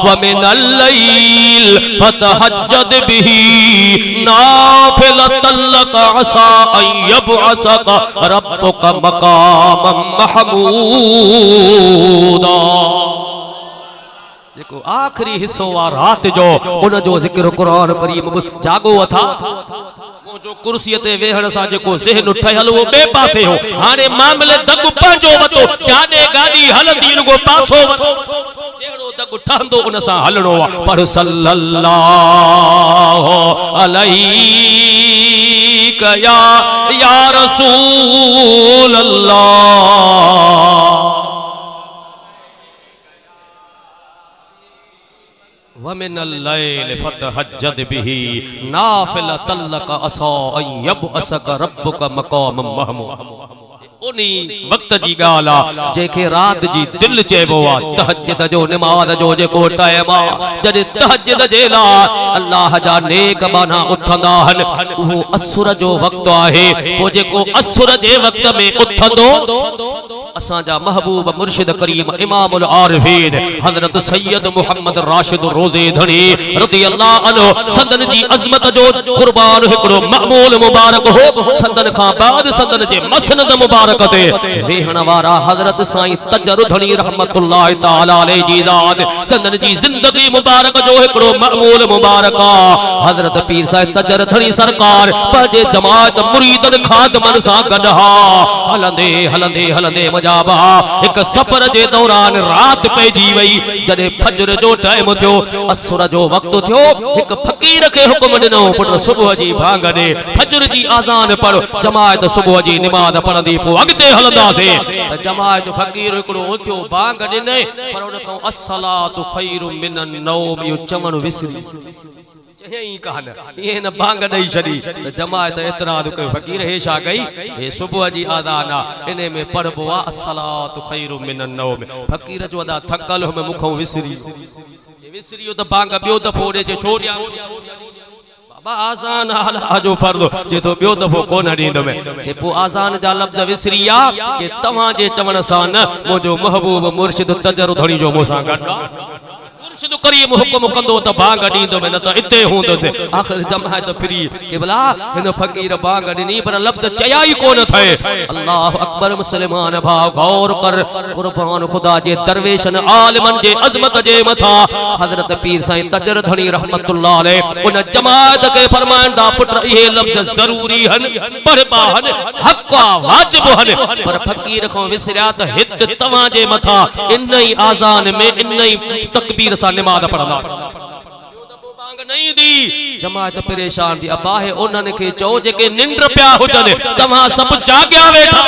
व मिनल लैल फतहज्जद बिही नाफिलतन लक असा अन यबअसक रब्बुक मकामम महमूदा जेको आखिरी हिस्सो आ रात जो उन जो जिक्र कुरान करीम जागो अथा जो कुर्सी ते वेहण सा जेको ज़हन ठहल वो बे पासे हो हाने मामले दग पंजो वतो जाने गाड़ी हलदी रुगो पासो वतो जेड़ो दग ठहंदो उन सा हलणो पर सल्लल्लाहु अलैहि या रसूल अल्लाह वमिनल लैल फतहज्जद बिही नाफिलतन लक असा अन यबअसक रब्बुक मकामम महमूद उनी वक्त जी गाल आ जेके रात जी दिल चेबो आ तहज्जुद जो नमाज जो जेको टाइम आ जदे तहज्जुद जे ला अल्लाह जा नेक बाना उठंदा हन वो असुर जो वक्त आहे वो जेको असुर जे वक्त में उठंदो असा जा महबूब मुर्शिद करीम इमामुल आरिफीन हजरत सैयद मोहम्मद राशिद रोजे धनी रज़ी अल्लाह अन्हु संदन जी अजमत जो कुर्बान हिकड़ो मअमूल मुबारक हो संदन खां बाद संदन जे मसनद मुबारक ते वेहण वारा हजरत साईं तजर धनी रहमतुल्लाह तआला अलैहि जी ज़ात संदन जी जिंदगी मुबारक जो हिकड़ो मअमूल मुबारक हजरत पीर साहिब तजर धनी सरकार पंहिंजे जमात मुरीदन खादमन सां गॾु हा हलंदे हलंदे हलंदे मजाबा एक सफर जे दौरान रात पइजी वई जॾहिं फजर जो टाइम थियो असुर जो वक्त थियो एक फकीर के हुक्म ॾिनो पुट सुबुह जी भांग ॾे फजर जी आज़ान पढ़ जमात सुबुह जी नमाज़ पढ़ंदी पोइ अॻिते हलंदासीं त जमात फकीर हिकिड़ो उथियो भांग ॾिने पर उन खां अस्सलातु खैरु मिनन नौम इहो चवण विसरी यही कहन ये न भांग ॾेई छॾी त जमात एतराद कयो फकीर हे छा कई हे सुबुह जी आज़ान आहे इन में पढ़बो आहे अस्सलातु खैरु मिनन नौम फकीर जो अदा थकल हो मुखों विसरी विसरियो त भांग ॿियो दफ़ो ॾे छो ॾियां बाबा आज़ान अल्लाह जो फर्ज़ जे तो ॿियो दफ़ो कोन ॾींदुमि जे पोइ आज़ान जा लफ़्ज़ विसरी आ कि तव्हां जे चवण सां न मुंहिंजो महबूब मुर्शिद तजर धणी जो मूंसां गॾु मुर्शिद करीम हुक्म कंदो त भांग ॾींदुमि न त हिते हूंदुसि आख़िर जमात फिरी के भला हिन फकीर भांग ॾिनी पर लफ़्ज़ चया ई कोन थे अल्लाह अकबर मुस्लमान भाउ गौर कर कुर्बान खुदा जे दरवेशन आलिमन जे अज़मत जे मथा हजरत पीर साईं तजर धणी रहमतुल्लाह अलैह उन जमात के फरमाइंदा पुट ये लफ़्ज़ ज़रूरी हन पढ़बा हन हक़ वाजिब हन पर फकीर खां विसरिया त हित तव्हां जे मथा इन ई आज़ान में इन ई तकबीर सां नमाज़ पढ़ंदा नहीं दी जमात परेशान थी अबा है उन्हनि खे चओ जेके निंड पिया हुजनि तव्हां सभु जाॻिया वेठा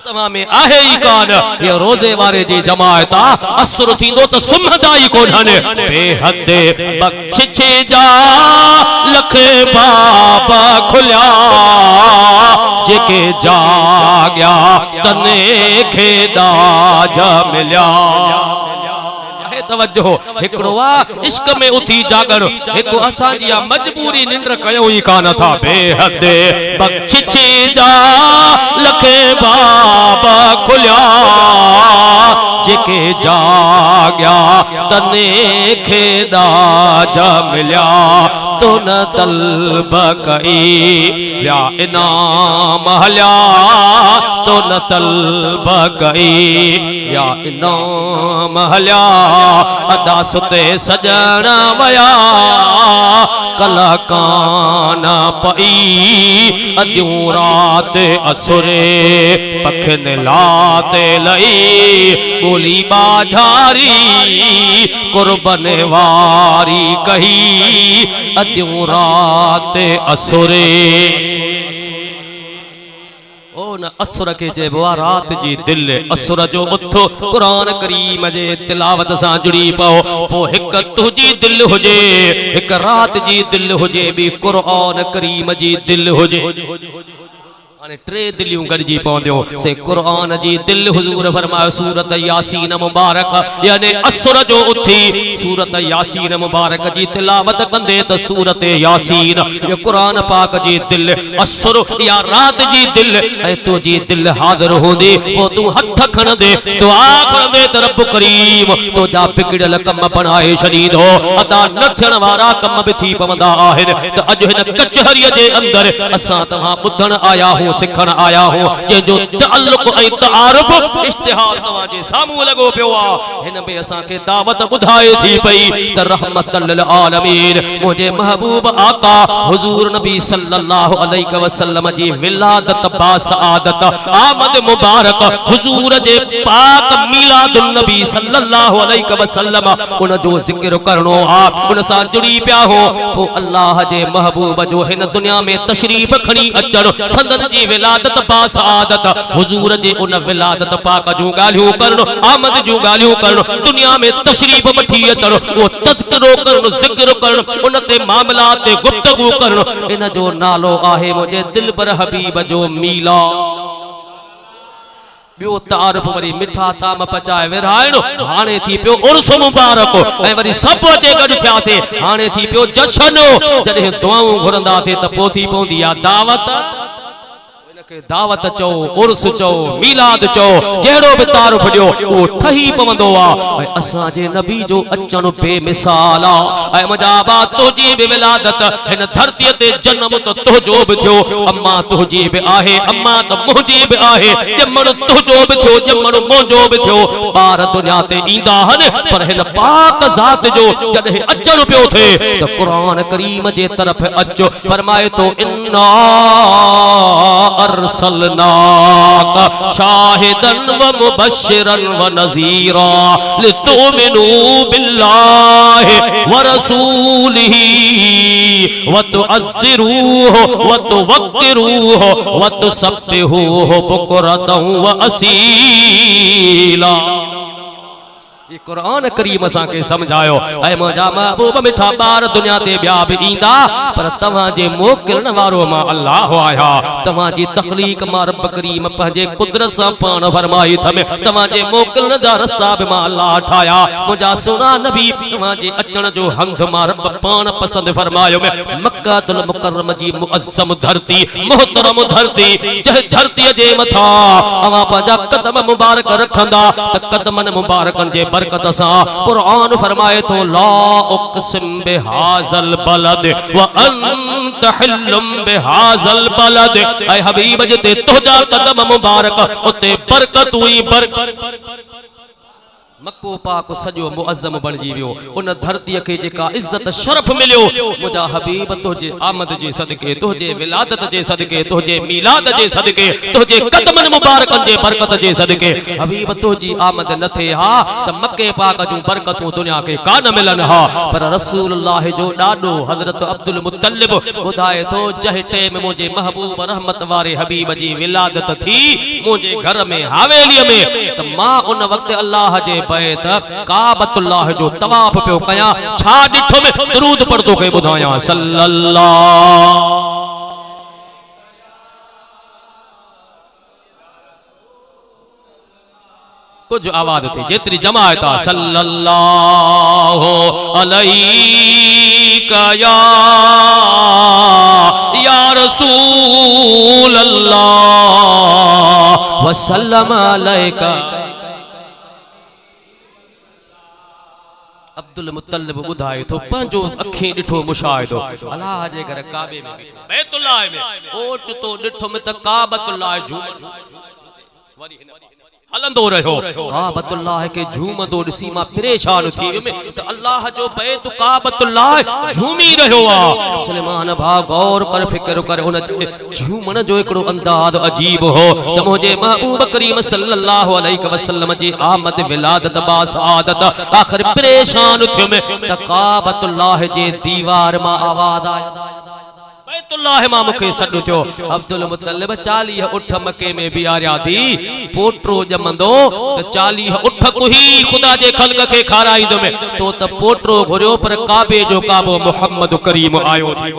तव्हां में आहे ई कान ये रोज़े वारे जी जमात असुर थींदो त सुम्हंदा ई कोन्हनि बेहद बख़्शिश जा लख बाबा खुलिया जेके जाॻिया तने खे दाज मिलिया तवज्जो हिकड़ो आ इश्क में उथी जागण हिकु असां जी मजबूरी निंद्र कयो ई कान था बेहद बख़्शिश जा लखे बाबा खुलिया जेके जाॻिया तने खे दाज मिलिया तो न तलब कई या इनाम हलिया तो न तलब कई या इनाम हलिया अदा सुते सजण वया कला कान पई अदियूं रात असुरे पखन लाते लई गोली बाझारी कुर्बन वारी कही अदियूं रात असुरे ओ न असुर के चइबो आहे रात जी दिल असुर जो उथो कुरान करीम जे तिलावत सां जुड़ी पओ पोइ हिकु तुंहिंजी दिल हुजे हिकु रात जी दिल हुजे ॿी कुरान करीम जी दिल हुजे हाणे टे दिलियूं गॾिजी पवंदियूं से कुरान जी दिल हुजूर फरमायो सूरत यासीन मुबारक यानी असुर जो उथी सूरत यासीन मुबारक जी तिलावत कंदे त सूरत यासीन ये कुरान पाक जी दिल असुर या रात जी दिल ऐं तुंहिंजी दिल हाज़िर हूंदी पोइ तूं हथ खणंदे दुआ कंदे त रब करीम तुंहिंजा बिगड़ियल कम बनाए छॾींदो अदा न थियण वारा कम बि थी पवंदा आहिनि त अॼु हिन कचहरीअ जे अंदरि असां तव्हां ॿुधण आया हूं सिखण आया हो जो तअल्लुक़ ऐं तआरुफ़ इश्तिहार तव्हां जे साम्हूं लॻो पियो आहे हिन में असां खे दावत ॿुधाए थी पई त रहमतल लिल आलमीन मुंहिंजे महबूब आका हुजूर नबी सल्लल्लाहु अलैहि वसल्लम जी विलादत बासआदत आमद मुबारक हुजूर जे पाक मीलादुन नबी सल्लल्लाहु अलैहि वसल्लम उन जो ज़िक्र करणो आहे उन सां जुड़ी पिया हो पोइ अल्लाह जे महबूब जो हिन दुनिया में तशरीफ़ खणी अचण संदन जी विलादत बासआदत हुजूर जे उन विलादत पाक जूं ॻाल्हियूं करण आमद जूं ॻाल्हियूं करण दुनिया में तशरीफ़ वठी अचण वो तज़किरो करण ज़िक्र करण उन ते मामलात ते गुफ्तगू करण इन जो नालो आहे मुंहिंजे दिलबर हबीब जो मीलाद बियो तारफ वरी मिठा ताम पचाए विराइणो हाणे थी पियो उर्स मुबारक ऐं वरी सभु अचे गॾु थियासीं हाणे थी पियो जशन जॾहिं दुआऊं घुरंदासीं त पोइ थी पवंदी आहे दावत दावत चो उर्स चो मीलाद चो जहिड़ो बि तारुफ ॾियो उहो ठही पवंदो आहे असांजे नबी जो अचण बेमिसाल आहे ऐं मुंहिंजा बा तुंहिंजी बि विलादत हिन धरतीअ ते जनम त तुंहिंजो बि थियो अम्मा तुंहिंजी बि आहे अम्मा त मुंहिंजी बि आहे ॼमण तुंहिंजो बि थियो ॼमण मुंहिंजो बि थियो ॿार दुनिया ते ईंदा आहिनि पर हिन पाक ज़ात जो जॾहिं अचण पियो थिए त क़ुरान करीम जे तरफ़ अचो फरमाए थो इन्ना अरसलनाक शाहिदन व मुबश्शिरन व नज़ीरा लितुमिनु बिल्लाहि व रसूलिही व तुअज़्ज़िरूहु व तुवक्किरूहु व तुसब्बिहूहु बुक्रतन व असीला। ये कुरान करीम असां के समझायो ऐ मुंहिंजा महबूब मिठा ॿार दुनिया ते ॿिया बि ईंदा पर तव्हां जे मोकिलण वारो मां अल्लाह आया तव्हां जी तख़लीक मां रब करीम पंहिंजे कुदरत सां पाण फरमाई थमे तव्हां जे मोकिलण जा रस्ता बि मां अल्लाह ठाया मुंहिंजा सुना नबी तव्हां जे अचण जो हंध मां रब पाण पसंद फरमायो मक्कातुल मुकर्रम जी मुअज़्ज़म धरती मोहतरम धरती जंहिं धरतीअ जे मथां अवां पंहिंजा कदम मुबारक रखंदा त कदमनि मुबारकनि जे बरकत सा कुरान फरमाए तो ला उक़सिम बिहाज़ल बलद व अंत हिल्लुम बिहाज़ल बलद ऐ हबीब जते तुझा कदम मुबारक उते बरकत हुई बरकत मक्को पाक सजो मुअज़्ज़म बणजी वियो उन धरतीअ खे जेका इज्जत शरफ मिलियो मुंहिंजा हबीब तुंहिंजे आमद जे सदके तुंहिंजे विलादत जे सदके तुंहिंजे मीलाद जे सदके तुंहिंजे कदमनि मुबारकनि जे बरकत जे सदके हबीब तुंहिंजी आमद न थे हा त मक्के पाक जूं बरकतूं दुनिया खे कान मिलन हा पर रसूलुल्लाह जो ॾाॾो हज़रत अब्दुल मुत्तलिब ॿुधाए थो जंहिं टाइम मुंहिंजे महबूब रहमत वारे हबीब जी विलादत थी मुंहिंजे घर में हवेलीअ में त मां उन वक़्तु अल्लाह जे बैत काबतुल्लाह जो तवाफ पियो कया छा ॾिठो में दरूद पढ़तो के ॿुधाया सल्लल्लाहु कुछ आवाज थी जेतरी जमायत आ सल्लल्लाहु अलैका या रसूल अल्लाह व सल्लम अलैका अब्दुल मुत्तलिब ॿुधाए थो पंहिंजो अखीं ॾिठो मुशाहिदो अलाह जे घर काबे में बैतुल्लाह में ओचितो ॾिठो में त काबतुल्लाह झूम वरी हलंदो रहियो काबतुल्लाह के झूमंदो ॾिसी मां परेशान थी वियुमि त अल्लाह जो बैत काबतुल्लाह झूमी रहियो आहे सलमान भा गौर कर फिक्र कर उन जे झूमण जो हिकिड़ो अंदाज़ अजीब हो त मुंहिंजे महबूब करीम सल्लल्लाहु अलैहि वसल्लम जी आमद विलादत बासादत आखिर परेशान थियुमि त काबतुल्लाह जे दीवार मां आवाज़ आई बैतुल्लाह मां मूंखे सॾु थियो अब्दुल मुत्तलिब 40 उठ मके में बीहारिया थी पोटरो ॼमंदो त 40 उठ कुही ख़ुदा जे ख़ल्क़ खे खाराईंदो में तो त पोटरो घुरियो पर काबे जो काबो मुहम्मद करीम आयो थी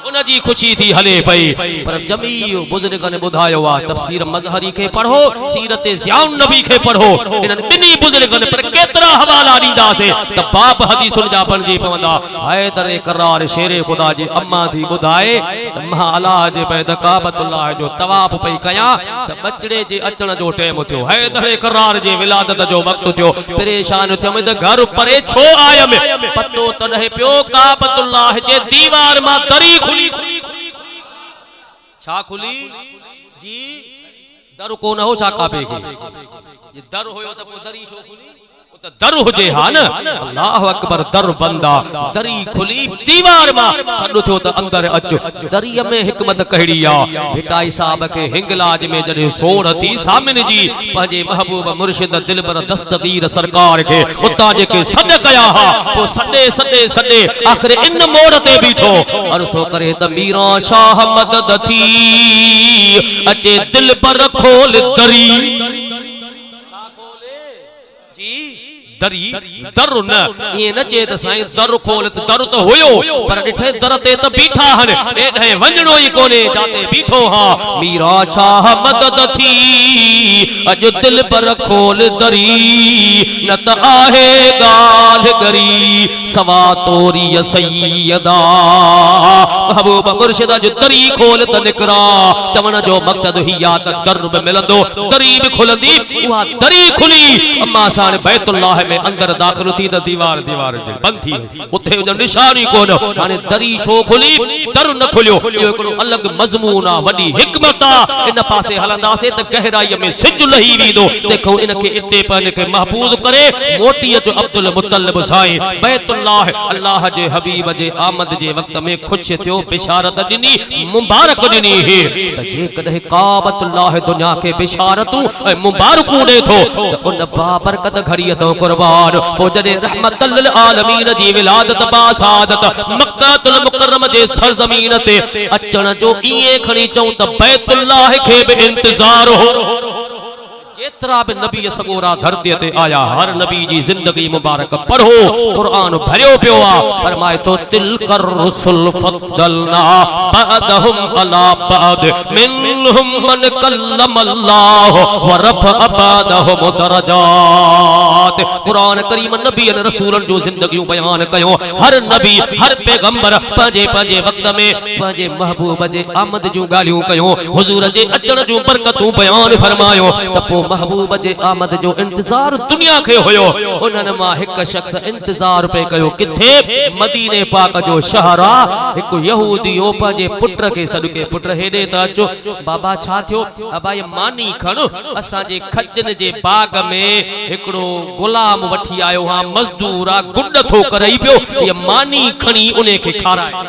उन जी खुशी थी हले पई पर जमी बुजुर्गन ॿुधायो आहे तफसीर मज़हरी खे पढ़ो सीरत ज़ियाउन नबी खे पढ़ो इन्हनि ॿिन्ही बुजुर्गन पर केतिरा हवाला ॾींदासीं त बाप हदीसुन जा बणिजी पवंदा हैदर करार शेरे ख़ुदा जी अम्मा थी ॿुधाए त मां अलाह जे बैत काबतुल्लाह जो तवाफ पई कयां त बचड़े जे अचण जो टाइम थियो हैदर करार जे विलादत जो वक़्तु थियो परेशान थियुमि त घर परे छो आयमि पतो तॾहिं पियो काबतुल्लाह जे दीवार मां दरी खुली छा खुली जी दर कोन हो छा काबे के ये दर होयो त पोइ दरी छो खुली त दर हुजे हा न अल्लाह अकबर दर बंदा दरी खुली दीवार मां सॾु थियो त अंदर अच दरीअ में हिकमत कहिड़ी आ भिटाई साहब के हिंगलाज में जॾहिं सोण थी सामिन जी पंहिंजे महबूब मुर्शिद दिलबर दस्तगीर सरकार खे उतां जेके सॾ कया हा पोइ सॾे आख़िर इन मोड़ ते बीठो अर्ज़ो करे त मीरा शाह मदद थी अचे दिलबर खोल दरी जी दरी दर न ये न चे त साईं दर खोल त दर त होयो पर ॾिठे दर ते त बीठा हन एॾे वञणो ई कोने जाते बीठो हा मीरा शाह मदद थी अज दिल पर खोल दरी न त आहे गाल गरी सवा तोरी सैयदा महबूब मुर्शिद अज दरी खोल त निकरा चवण जो मकसद ही या त दर बि मिलंदो दरी बि खुलंदी उहा दरी खुली अम्मा साण बैतुल्लाह में अंदर दाखिल थी त दीवार जे बंद थी उथे जो निशानी कोन हाने दरी शो खुली दर न खुलियो इहो हिकिड़ो अलग मज़मून आ वडी हिकमत आ इन पासे हलंदासे त गहराई में सिज लही वींदो देखो इनके इते पर के महफूज करे मोटी जो अब्दुल मुत्तलिब साईं बैतुल्लाह अल्लाह जे हबीब जे आमद जे वक्त में खुश थियो बिशारत दिनी मुबारक दिनी है त जे कदे काबतुल्लाह दुनिया के बिशारतू ए मुबारकू दे थो त उन बाबरकत घड़ी तो कुर्बान पो जदे रहमतल लिल आलमीन जी विलादत बासादत मक्कातुल मुकर्रम जे सरजमीन ते अचण जो इए खणी चऊं त बैतुल्लाह के भी इंतजार हो जेतरा भी नबी सगोरा धरती ते आया हर नबी जी जिंदगी मुबारक पढ़ो कुरान भरियो पियो आ फरमाए तो तिलकर रुसुल फद्दलना बअदहुम अला बअद मिनहुम मन कल्लम अल्लाह व रफअ बअदहुम दरजात कुरान करीम नबी अन रसूलन जो जिंदगी बयान कयो हर नबी हर पैगंबर पंजे पंजे वक्त में पंजे महबूब जे आमद जो गालियों कयो हुजूर जे अचण जो बरकतूं बयान फरमायो त पो महबूब जे आमद जो इंतजार दुनिया के होयो उन्हन मा एक शख्स इंतजार पे कयो किथे मदीने पाक जो शहरा एक यहूदी ओ पंजे पुत्र के सदके पुत्र हेडे त अचो बाबा छा थियो अबा ये मानी खण असा जे खजन जे बाग में एकड़ो गुलाम वठी आयो हा मजदूर आ गुड थो करई पियो ये मानी खणी उने के खाराए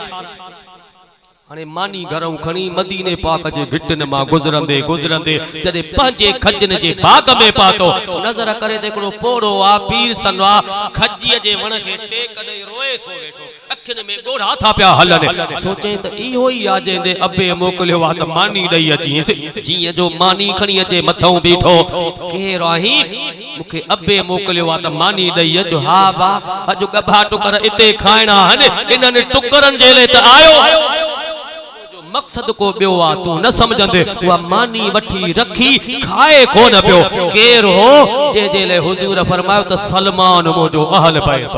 हाने मानी घरों खणी मदीने पाक जे भिटन मा गुजरंदे गुजरंदे जदे पंजे खजन जे बाग में पातो नजर करे देखड़ो पोड़ो आ पीर सनवा खजी जे वण के टेक दे रोए थो वेठो अखन में गोढ़ा था पिया हलन सोचे त इहो ही आ जेंदे अबे मोकलियो आ त मानी दई अची जी जो मानी खणी अचे मथौ बीठो केर आही मुखे अबे मोकलियो आ त मानी दई अचो हा बा अज गभा टुकर इते खाइणा हन इनन टुकरन जे ले त आयो मकसद को बियो आ तू न समझंदे वा मानी वठी रखी खाए कोन पियो केर हो जे जे ले हुजूर फरमायो त सलमान मोजो अहल बैत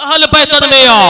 अहल बैतन में आ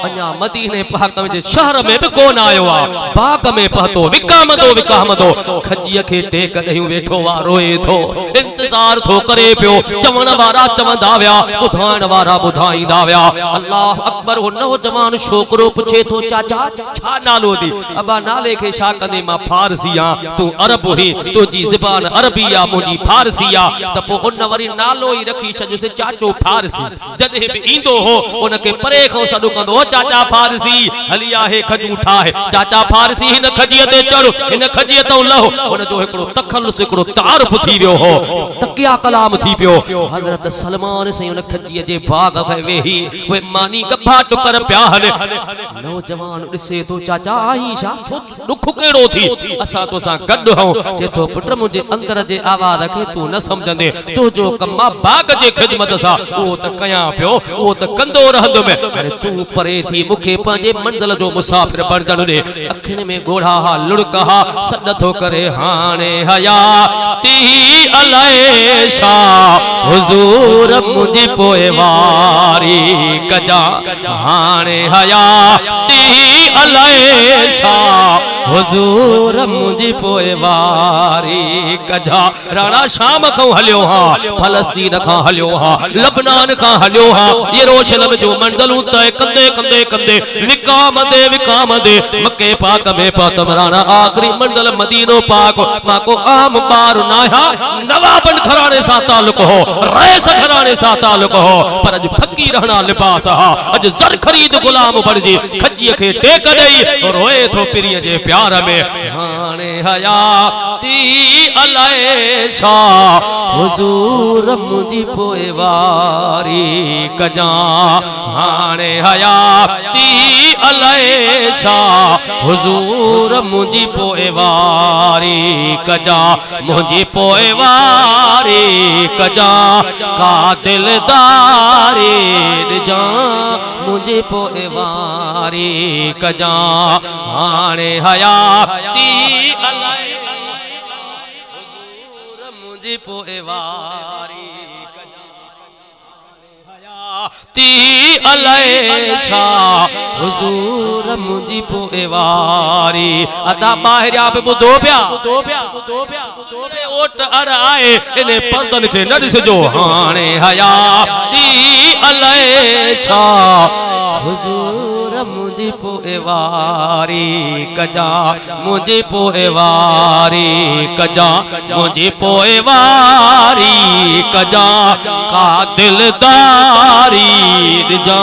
अन्या मदीने पाक में जे शहर में भी कोन आयो आ बाग में पहतो विकामदो खजिया के टेक दहियो वेठो वा रोए थो इंतजार थो करे पियो चवण वारा चवंदा व्या बुधाण वारा बुधाईंदा व्या अल्लाह अकबर हो नौजवान छोकरो पुछे थो चाचा छा नालो दी अबा नाले के शा कंदे मां फारसी आ तू अरब ही तुजी ज़बान अरबी आ मुजी फारसी आ त पो उन वरी नालो ही रखी छजो से चाचो फारसी जदे भी इंदो हो उनके परे खो सडु कंदो चाचा फारसी हली आहे खजू ठाहे चाचा फारसी हिन खजिए ते चढ़ो हिन खजिए तो लहो उन जो एकड़ो तखल्लुस एकड़ो तारुफ थी वियो हो तकिया कलाम थी पियो हजरत सलमान से उन खजिए जे बाग में वेही वे मानी गभा टुकर प्या हले नौजवान दिसे तो चाचा आईशा दुख केड़ो थी असा तो सा गड हो जे तो पुत्र मुझे अंदर जे आवाज के तू न समझंदे तो जो कम्मा बाग जे खिदमत सा ओ त कया पियो ओ त कंदो रहंदो में अरे तू परे थी मुखे पंजे मंजिल जो मुसाफिर बणजण दे अखिन में गोढ़ा हा लुड़का सद थो करे हाने हयाती अलैशा हुजूर मुझे पोए वारी कजा हाने हयाती अलैशा हुजूर मुझे पोए वारी कजा राणा शाम खां हलियो हा फलस्तीन खां हलियो हा लबनान खां हलियो हा यरूशलेम जो मंजिलूं तय कंदे कंदे कंदे विकाम दे मक्के पाक में पातम राणा आखिरी मंजिल मदीनो पाक माको आम बार नाया नवाबन घराने सा ताल्लुक हो रईस घराने सा ताल्लुक हो पर अज फकीर रहना लिबास हा अज जर खरीद गुलाम बणजी खजिए के टेक दई रोए थो पिरिय जे प्यार यार में हाने हयाती अलाए छा हुजूर मुझी पोए वारी कजा हाने हयाती अलाए छा हुजूर मुझी पोए वारी कजा मुझी पोए वारी कजा का दिलदारी जा मुझे पोए वारी कजा हाने हयाती अलाए हुजूर मुझे पोए वारी ती अलाए छा हुजूर मुझी पोए वारी अदा बाहर आप बुधो पिया ओट अड़ आए इने पर्दन खे न ॾिसजो हाणे हयाती अलाए छा हुजूर मुझी पोए वारी कजा मुझी पोए वारी कजा मुझी पोए वारी कजा का दिलदारी जा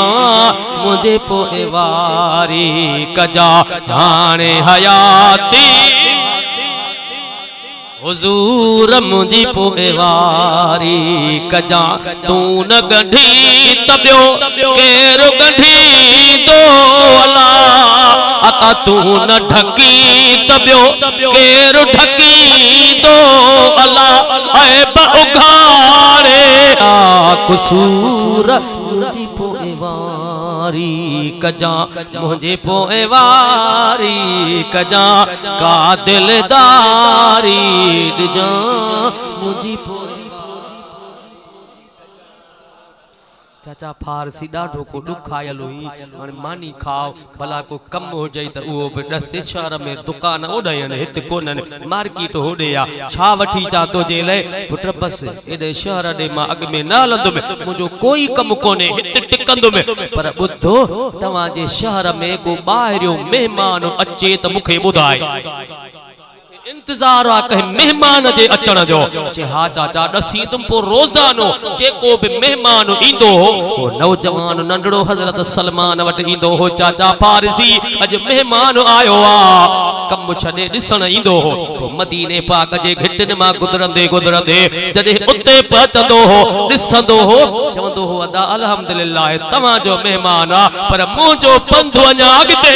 मुझे पोए वारी कजा हाणे हयाती हुजूर मुझी पोए वारी कजा तू न गंढी तबियो केर गंढी दो अला अका तू न ढकी तबियो केर ढकी दो अला ऐ उघारे आ कसूर मुझी पोए वारी कजा मुझे पोए वारी कजा का दिलदारी जा मुझी पोए चाचा फारसी डाढो को दुख आयल हुई हाणे मानी खाओ भला को कम हो जाई त उहो बि 10 शहर में दुकान ओॾायन हित कोनन मार्केट होॾे आ छा वठी चा तो जे ले पुट बस एॾे शहर ॾे मां अॻ में न हलंदुमि मुंहिंजो कोई कम कोन्हे हिते टिकंदुमि पर ॿुधो तव्हां जे शहर में को ॿाहिरियो महिमान अचे त मूंखे ॿुधाए इंतजार आ कहे मेहमान जे अचण जो जे हा चाचा दसी तुम पो रोजानो जेको भी मेहमान इंदो हो नौजवान नंढड़ो हजरत सलमान वट इंदो हो चाचा फारसी अज मेहमान आयो आ कम छने दिसण इंदो हो मदीने पाक जे घिटन मा गुजरंदे गुजरंदे जदे उते पहुचंदो हो दिसंदो हो चवंदो हो अदा अल्हम्दुलिल्लाह तवा जो मेहमान आ पर मुजो पंध वञा अगते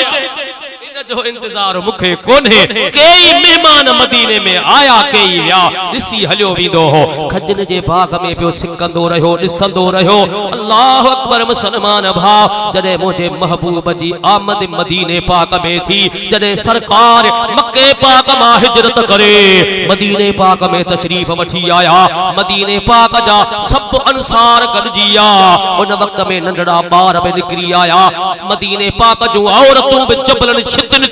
जो इंतजार मुखे कोने कई मेहमान मदीने में आया कई या दिसी हलियो विंदो हो खजन जे बाग में पियो सिकंदो रहो दिसंदो रहो अल्लाह अकबर मुसलमान भाव जदे मुझे महबूब जी आमद मदीने पाक में थी जदे सरकार मक्के पाक मा हिजरत करे मदीने पाक में तशरीफ वठी आया मदीने पाक जा सब अंसार गॾिजिया उन वक्त में नंढड़ा बार पे निकरी आया मदीने पाक जो औरतों बि चबलन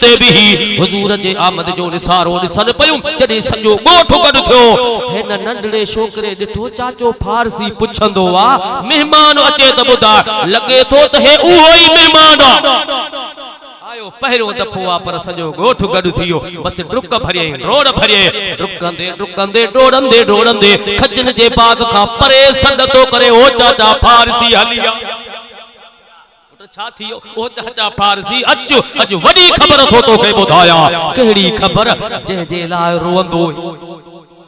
ते भी हुजूर जे आमद जो निसारो ॾिसन पयूं जॾहिं सॼो ॻोठ गॾु थियो हिन नंढड़े छोकिरे ॾिठो चाचो फारसी पुछंदो आ मेहमान अचे त ॿुधाए लॻे थो त हे उहो ई मेहमान आयो पहिरियों दफ़ो आ पर सॼो ॻोठ गॾु थियो बस डुक भरिए रोड भरिए डुकंदे डुकंदे डोड़ंदे डोड़ंदे खजन जे बाग खां परे सॾ तो करे ओ चाचा फारसी हलिया छा थियो ओ चाचा फारसी अचो अज वडी खबर थो तो के बुधाया केड़ी खबर जे जे लाए रोंदो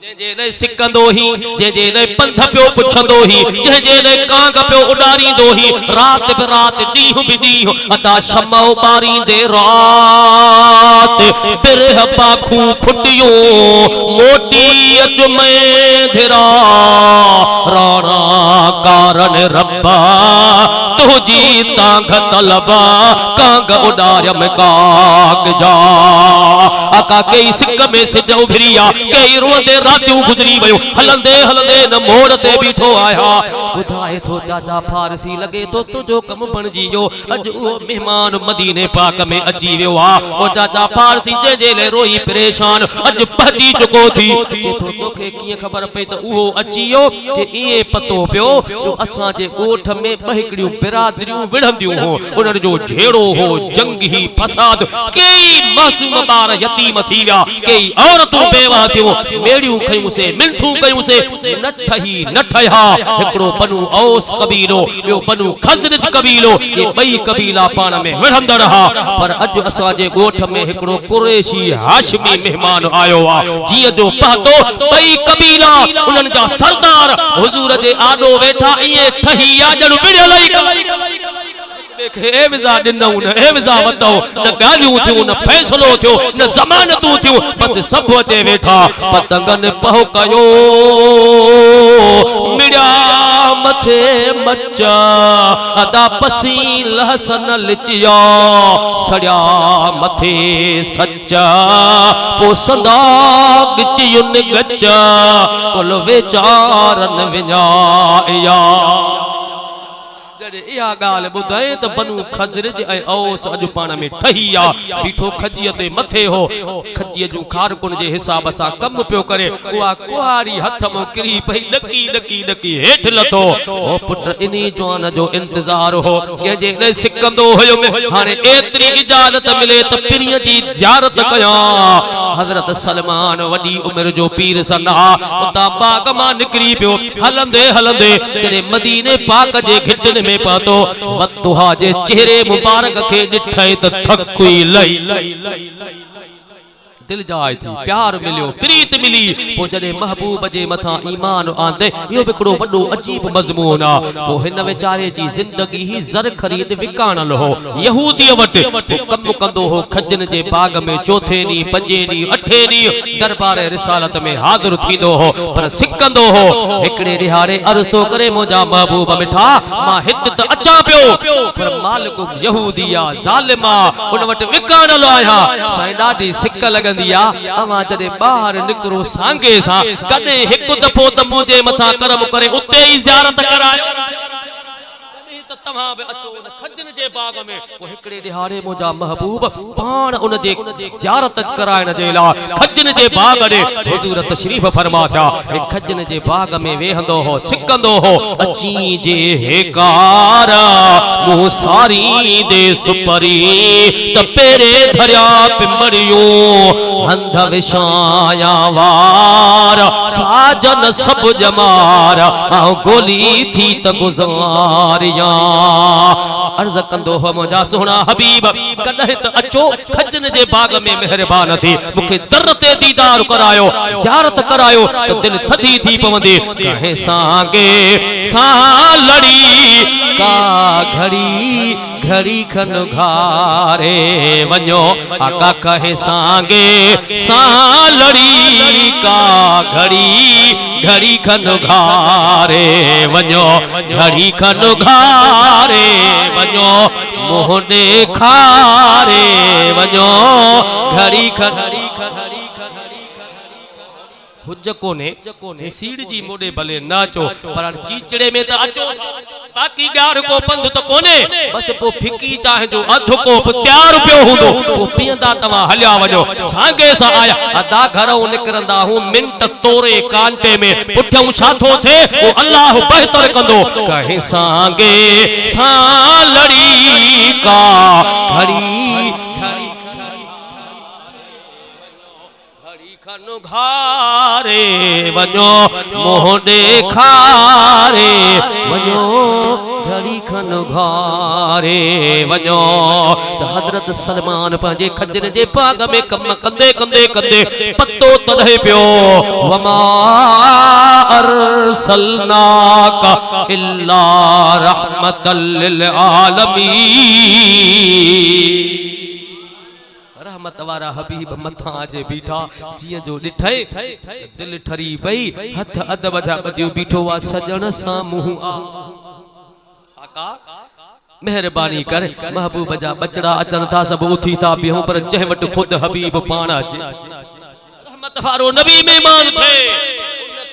जे जे ने सिकंदो ही जे जे ने पंथ पियो पुछंदो ही जे जे ने कांग पियो उडारींदो ही रात पे रात ॾींहुं भी ॾींहुं अता शमो बारींदे रात बिरह पाखू फुटियो मोटी अच में धिरा राणा कारण रब्बा तुझी तांग तलबा कांग उडारम काग जा आका कई सिक में सिज उभरिया कई रोंदे रातियों गुजरी वयो हलंदे हलंदे न मोड़ ते बीठो आया बुधाए थो चाचा फारसी लगे तो तुझो कम बणजी जो अज वो मेहमान मदीने पाक में अची वियो आ ओ चाचा फारसी जे जे ले रोई परेशान अज पहुंची चुको थी जे तो तोखे कीअं खबर पई त उहो अचियो जे इए पतो पियो जो असां जे ॻोठ में बहिकड़ियूं बिरादरियूं विढ़ंदियूं हो उन्हनि जो झेड़ो हो जंगी फसाद कई मासूम ॿार यतीम थी विया कई औरतूं बेवा थियूं मेड़ियूं खयूंसे मिल्थूं कयूंसे न ठही न ठया हिकड़ो बनु औस कबीलो ॿियो बनु खज़रज कबीलो ये ॿई कबीला पाण में विढ़ंदड़ रहा पर अॼु असां जे ॻोठ में हिकड़ो कुरैशी हाशमी मेहमान आयो आ जीअं जो पतो ॿई कबीला उन्हनि जा सरदार हुजूर जे आॾो वेठा इएं ठही आ ॼण विढ़ियल ई एविज़ा ॾिनऊं न एविज़ा वतऊं न ॻाल्हियूं थियूं न फ़ैसिलो थियो न ज़मानतूं थियूं बसि सभु अचे वेठा पतंगनि पहो कयो मिड़िया मथे मचा अदा पसी लहसन लिचिया सड़िया मथे सच्चा पोसंदा गिचियुन गच्चा कुल वेचारन विञाया इहा ॻाल्हि ॿुधाए त बनु खज़रज ऐं औस अॼु पाण में ठही आ बीठो खजीअ ते मथे हो खजीअ जूं खारकुन जे हिसाब सां कमु पियो करे उहा कुहारी हथ में किरी पई ॾकी ॾकी ॾकी हेठि लथो ओ पुट इन्ही जवान जो इंतज़ार हो कंहिंजे न सिकंदो हुयो हाणे एतिरी इजाज़त मिले त पिरीअ जी ज़ियारत कयां हज़रत सलमान वॾी उमिरि जो पीर सन्हा उतां बाग मां निकिरी पियो हलंदे हलंदे जॾहिं मदीने पाक जे घिटनि में पातो वतुहा जे चेहरे मुबारक के ॾिठई त थकुई लई दिल जाए थी प्यार मिलियो प्रीत मिली पो जॾहिं महबूब जे मथां ईमान आंदे इहो हिकिड़ो वॾो अजीब मज़मून आ पो हिन वेचारे जी ज़िंदगी ही ज़र ख़रीद विकाणल हो यहूदीअ वटि कमु कंदो हो खजन जे बाग में चौथे ॾींहुं पंजे ॾींहुं अठे ॾींहुं दरबार रिसालत में हाज़िर थींदो हो पर सिकंदो हो हिकिड़े ॾिहाड़े अर्ज़ थो करे मुंहिंजा महबूब मिठा मां हिते त अचां पियो पर मालिक यहूदी आ ज़ालिम आ उन वटि विकाणल आहियां साईं ॾाढी सिक लॻंदी अवां जॾहिं ॿाहिरि निकिरो सांगे सां कॾहिं हिकु दफ़ो त मुंहिंजे मथां करम करे उते ई ज़ियारत करायो तव्हां बि अचो न खजन जे बाग में पोइ हिकिड़े ॾिहाड़े मुंहिंजा महबूब पाण उन जे ज़ियारत कराइण जे लाइ खजन जे बाग ॾे हुज़ूर तशरीफ़ फरमा थिया खजन जे बाग में वेहंदो हो सिकंदो हो अची जे हेकार मुंह सारी दे सुपरी त पेरे धरिया पिमड़ियो हंध विछाया वार साजन सब जमार आऊं गोली थी त गुज़ारिया अर्ज़ कंदो हो मुंहिंजा सुहिणा हबीब कॾहिं त अचो खजन जे बाग में महिरबान थी मूंखे दर ते दीदार करायो ज़ियारत करायो त दिलि थधी थी पवंदी कहे सांगे सां लड़ी का घड़ी घड़ी खन घारे वञो आका कहे सांगे सां लड़ी का घड़ी घड़ी खन घारे वञो घड़ी खन घारे वञो मोहने खारे वञो घड़ी खन हुज कोने सीड़ जी मोड़े भले नाचो पर चीचड़े में त अचो बाकी ॻाढ़ को पंध त कोने बस पो फिकी चाहे जो अधु कोप तैयार पियो हूंदो पो पींदा तव्हां हलिया वञो सांगे सां आया अदा घरों निकरंदा हूं मिंट तोरे कांटे में पुठियों छा थो थे वो अल्लाह बेहतर कंदो कहे सांगे सां लड़ी का घड़ी खन घारे वञो मोहने खारे वञो घड़ी खन घारे वञो त हज़रत सलमान पंहिंजे खजन जे बाग में कम कंदे कंदे कंदे पतो तॾहिं पियो वमा अरसलनाका इल्ला रहमतल लिल आलमीन रहमत वारा हबीब मथा जे बीठा जिए जो ॾिठे दिल ठरी पई हथ अध वधा बदियो बीठो वा सजण सां मुंह आका मेहरबानी कर महबूब जा बचड़ा अचन था सब उठी था बिहूं पर जह वट खुद हबीब पाण अचे रहमत वारो नबी मेहमान थे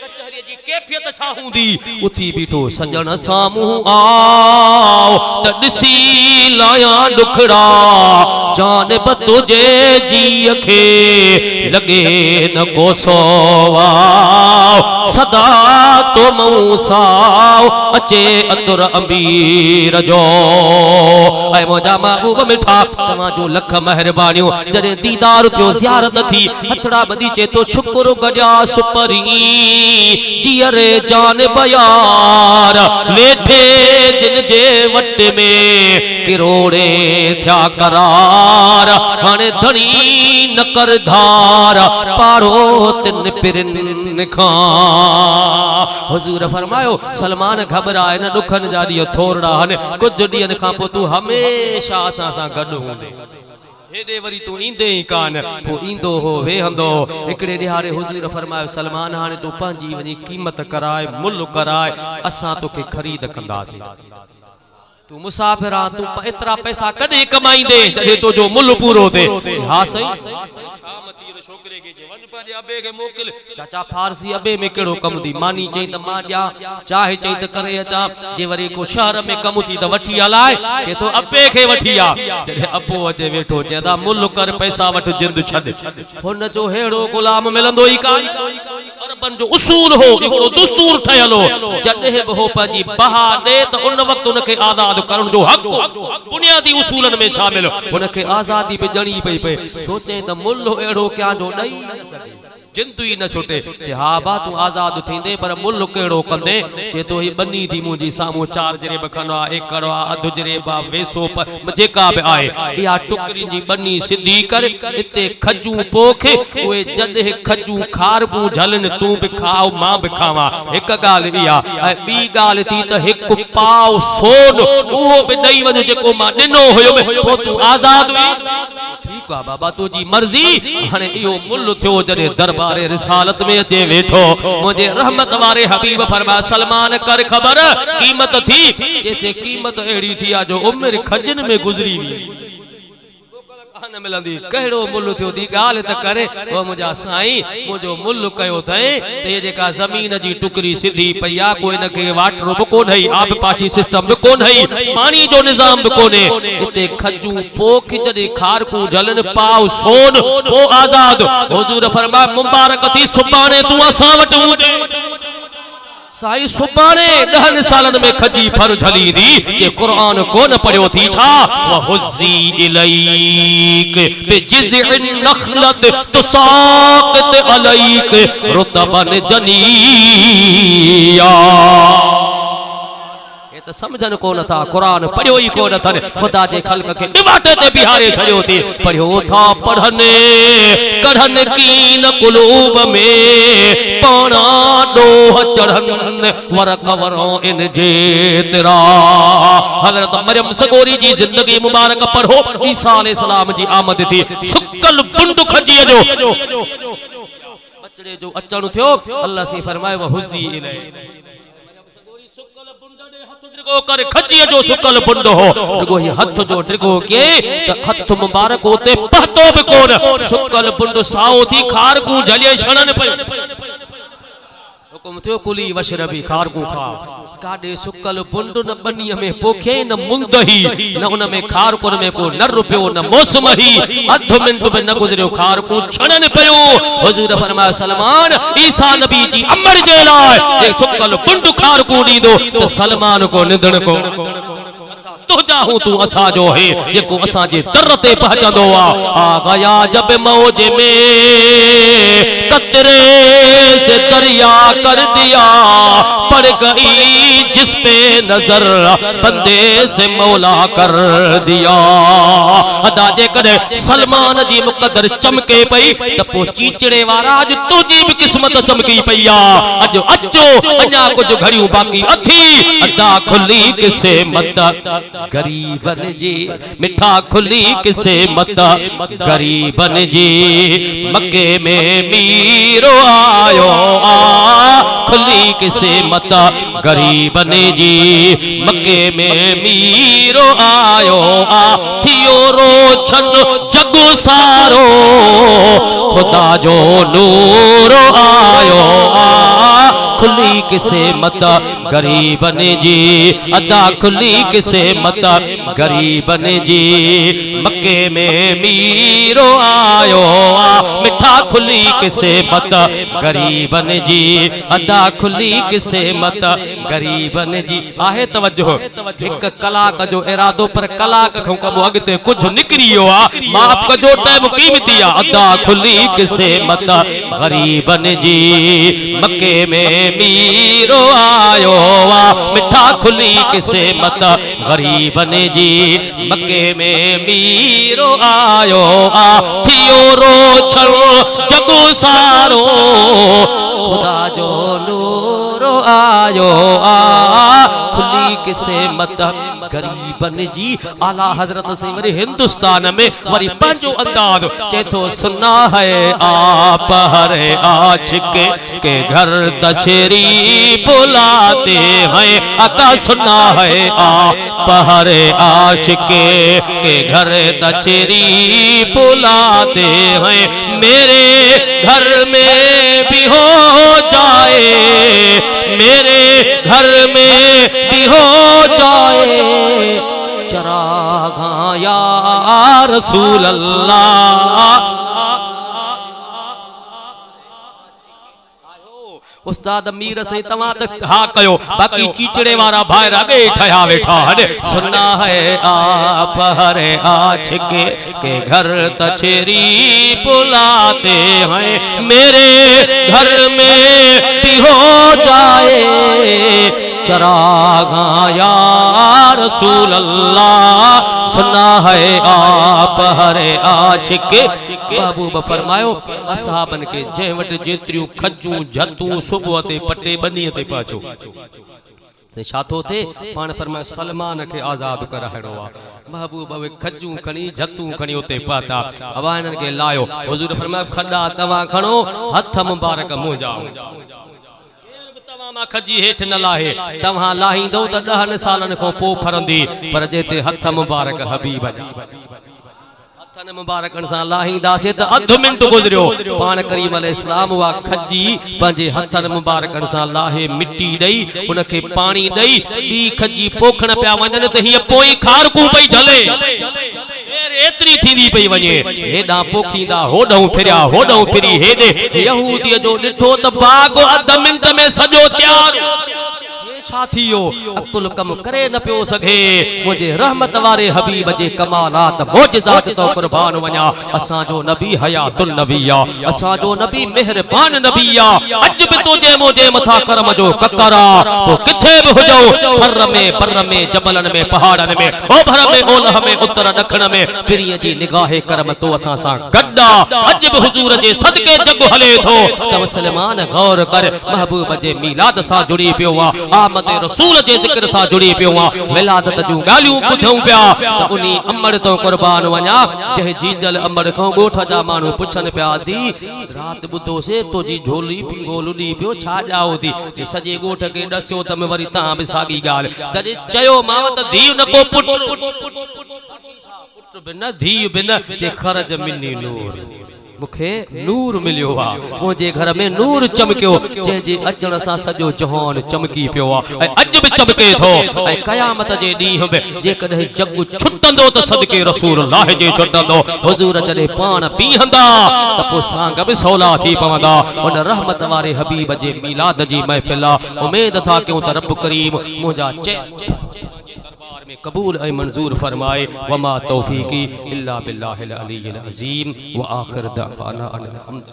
कचहरी जी कैफियत छा हूंदी उठी बीठो सजण सां मुंह आओ त ॾिसी लाया डुखड़ा जानिब तुझे जी खे लगे न कोसोवा सदा तो मूसाओ अचे अतुर अमीर जो ऐ मोजा महबूब मिठा तमा जो लख मेहरबानियों जरे दीदार थियो ज़ियारत थी हथड़ा बदी चे तो शुक्र गजा सुपरी जियरे जान बयार लेठे जिन जे वट में किरोड़े थया करार हाने धनी न कर धार पारो तिन पिरन खां हुजूर फरमायो सलमान घबराए न दुखन जा ॾींहं थोरड़ा हने कुछ ॾींहंनि खां पोइ तू हमेशा असां सां गॾु हूंदे हेॾे वरी तू ईंदे ही कान पोइ ईंदो हो वेहंदो हिकिड़े ॾिहाड़े हुजूर फरमायो सलमान हाणे तू पंहिंजी वञी कीमत कराए मुल्ह कराए असां तोखे ख़रीद कंदासीं तू मुसाफिर आ तू एतिरा पैसा कॾहिं कमाईंदे जॾहिं तुंहिंजो मुल्ह पूरो थिए हा सही छोकरे के वन पंहिंजे अबे के मोकिल चाचा फारसी अबे में कहिड़ो कमु थी मानी चई त मां ॾियां चाहे चई त करे अचां जे वरी को शहर में कमु थी त वठी हलाए चए थो अबे खे वठी आ जॾहिं अबो अचे वेठो चए था मुल्ह कर पैसा वठ जिंद छॾ हुन जो हेड़ो गुलाम मिलंदो ई कान अरबन जो उसूल हो हिकिड़ो दुस्तूर ठहियल हो जॾहिं बि हो पंहिंजी बहा ॾे त उन वक़्तु हुनखे आज़ाद करण जो हक़ बुनियादी उसूलनि में शामिल हुनखे आज़ादी बि ॾियणी पई पए सोचे त मुल्ह अहिड़ो क्या जो ॾेई न सघे जिंदू ही न छुटे चे हा बा तू आजाद थींदे पर मुल्ह कहिड़ो कंदे चे तो ही बनी थी मुंहिंजी साम्हूं 4 जरेब खनो आ एकड़ आ अधु जरेब आ वेसो जेका बि आहे इहा टुकरी जी बनी सिधी कर इते खजू पोखे उहे जॾहिं खजू खारबू झलनि तू बि खाओ मां बि खावां हिक ॻाल्हि इहा ऐं ॿी ॻाल्हि थी त हिकु पाव सोन उहो बि ॾेई वञ जेको मां ॾिनो हुयो पोइ तू आज़ाद ठीक आ बाबा तुझी मर्जी हाणे इहो मुल्ह थियो जॾहिं दरबार रिसालत में अचे वेठो मुझे रहमत वारे हबीब फरमाया सलमान कर खबर कीमत थी जैसे कीमत एड़ी थी आ जो उम्र खजन में गुजरी हुई न मिलंदी कहिड़ो मुल्ह थियो थी ॻाल्हि त करे ओ मुंहिंजा साईं मुंहिंजो मुल्ह कयो अथई त हे जेका ज़मीन जी टुकड़ी सिधी पई आहे कोई न के वाटर बि कोन हई आब पाछी सिस्टम बि कोन हई पाणी जो निज़ाम बि कोन्हे हिते खजू पोख जॾहिं खारकू झलनि पाव सोन पोइ आज़ाद हुजूर फरमाया मुबारक थी सुभाणे तूं असां वटि हूंदे साई सुभाणे 10 सालनि में खजी फर झली दी जे कुरान कोन पढ़ियो थी छा वहुज़ी इलैक बिजिज़िन नखलत तुसाक़ित अलैक रुतबन जनिया त समझन कोन था कुरान पढ़ियो ही कोन अथनि खुदा जे ख़ल्क़ खे डिवाटे ते बिहारे छॾियो थी पढ़ियो था पढ़नि कढ़नि कीन कुलूब में पाणा ॾोह चढ़नि वर कवरों इन जे तिरा हज़रत मरियम सगोरी जी ज़िंदगी मुबारक पढ़ो ईसा अलैहिस्सलाम जी आमद थी सुकल बुंड खजीअ जो बचड़े जो अचण थियो अल्लाह से फरमाए वहुज़ी इलैक कर खजीअ जो सुकल बुंड हो रुगो ही हथ जो ड्रिगो के त हथ मुबारक होते पहतो भी कोन सुकल बुंड साओ थी खारकू झलिए छणन पे हुकुम थियो कुली वशरबी खारकू खा काडे सुकल बुंड न बनीअ में पोखे न मुंदही न उन में खारकुन में को न रुपयो न मौसम ही अध मिनट में न गुजरियो खारकू छणन पयो हुजूर फरमाया सलमान ईसा नबी जी अमर जे लाए जे सुकल बुंड खारकू दीदो त सलमान को निधन को तो चाहूं तू असा जो है जेको असा जे दर ते पहुंचंदो आ गया जब मौज में कतरे से दरिया कर दिया पड़ गई जिस पे नजर बंदे से मौला कर दिया अदा जे करे सलमान जी मुकद्दर चमके पई त पो चीचड़े वारा अज तुजी भी किस्मत चमकी पई आ अज अचो अञा कुछ घड़ियों बाकी अथी अदा खुली किसे मत गरीबन जी मिठा खुली किसे मत गरीबन जी मक्के में मीरो आयो आ खुली किसे मत गरीबन जी मक्के में मीरो आयो आ थियो रोशन जग सारो खुदा जो नूर आयो आ खुली किसे मत गरीबन जी, अदा खुली किसे मत गरीबन जी। मक्के में मीरो आयो आ, मिठा खुली किसे मत गरीबन जी, अदा खुली किसे मत गरीबन जी। आहे तवज्जो, एक कलाक जो इरादो पर कलाक खां कबो अगते कुछ निकरियो आ, माफ कजो टाइम कीमती आ। अदा खुली किसे मत गरीबन जी, मक्के में मीरो आयो आ, मिठा खुली किसे मत गरीबन जी। मक्के में मीरो आयो आ, थियो रोछल जगो सारो, खुदा जो नूरो आयो आ, खुली किसे मत गरीबन जी। आला हजरत से मेरे हिंदुस्तान में वरी पंजो अंदाज चेतो सुना है आप हरे आशिक के घर तशरी बुलाते हैं। अका सुना है आप हरे आशिक के घर तशरी बुलाते हैं। मेरे घर में भी हो जाए, मेरे घर में भी हो जाए चरागा या रसूल अल्लाह। उस्ताद मीर से तवा तक हा कयो, बाकी चीचड़े वाला भाई अगे ठया वेठा हने। सुना है आप हरे आशिक के घर तशरी बुलाते हैं, मेरे घर में भी हो जाए चरागा या रसूल अल्लाह। सुना है आप हरे आशिक। महबूब फरमायो असहाबन के जै वट जेतिरियूं खजूं झतूं सुबुह ते पटे बनीअ ते पहुचो ते छातो थे पाण फरमायो सलमान के आजाद कराइणो आ। महबूब वे खजूं खणी झतूं खणी उते पाता, अवानन के लायो। हुजूर फरमायो खड्डा तवा खणो, हथ मुबारक मुंजाओ, खजी हेठ न लाहे, तव्हां लाहींदो त 10 सालन खां पोइ फरंदी, पर जेते हथ मुबारक हबीब जा हथन मुबारकन सां लाहींदासीं त अध मिंट गुज़रियो। पाण करीम अलैहिस्सलाम वा खजी पंहिंजे हथन मुबारकन सां लाहे मिट्टी ॾेई उनखे पाणी ॾेई ॿी खजी पोखण पिया वञनि त हीअ पोइ खारकू पई झले, एतरी थींदी पई वञे। हेॾां पोखींदा होॾां फिरिया, होॾां फिरी हेॾे। यहूदीअ जो ॾिठो त बाग अध मिंट में सॼो तयार छा थियो, अकुल कम करे न पियो सघे। मुझे रहमत वारे हबीब जे कमालात मौजज़ात तो कुर्बान वञा। असांजो नबी हयातुल नबी आ, असांजो नबी मेहरबान नबी आ। अज भी तुझे मुझे मथा करम जो ककरा तो किथे भी हुजो, पर में जबलन में पहाड़न में ओभर में ओलह में उत्तर दखण में, पिरीअ जी निगाहे करम तो असां सां गड्डा। अज भी हुजूर जे सदके जग हले थो त मुसलमान गौर कर, महबूब जे मीलाद सां जुड़ी पियो आ, रसूल जे जिक्र सां जुड़ी पियो आ, विलादत जूं ॻाल्हियूं ॿुधूं पिया त उनी अमड़ तो कुर्बान वञा। जंहिं जीजल अमड़ खां ॻोठ जा माण्हू पुछनि पिया, दी रात ॿुधोसीं तुंहिंजी झोली पिंगो लुॾी पियो, छा ॼाओ थी? सॼे ॻोठ खे ॾसियो त वरी तव्हां बि साॻी ॻाल्हि। तॾहिं चयो मां त धीउ न को पुट बिन धीउ बिन जे ख़रज मिनी नूर, मुखे नूर मिलियो आ, मुझे घर में नूर चमकियो, जंहिंजे अचण सां सॼो जहान चमकी पियो आ ऐं अॼु बि चमके थो। ऐं क़यामत जे ॾींहुं में जेकॾहिं जग छुटंदो त सदके रसूलुल्लाह जे छुटंदो। हुजूर जॾहिं पाण बीहंदा त पोइ सांग बि सवला थी पवंदा। उन रहमत वारे हबीब जे मीलाद जी महफ़िल आहे। उमेद था कयूं त रब करीम मुंहिंजा में कबूल ऐं मंजूर फरमाए। वमा तौफीकी इल्ला बिल्लाहिल अलीय्यिल अज़ीम व आखिर दअवाना अनिल हम्द।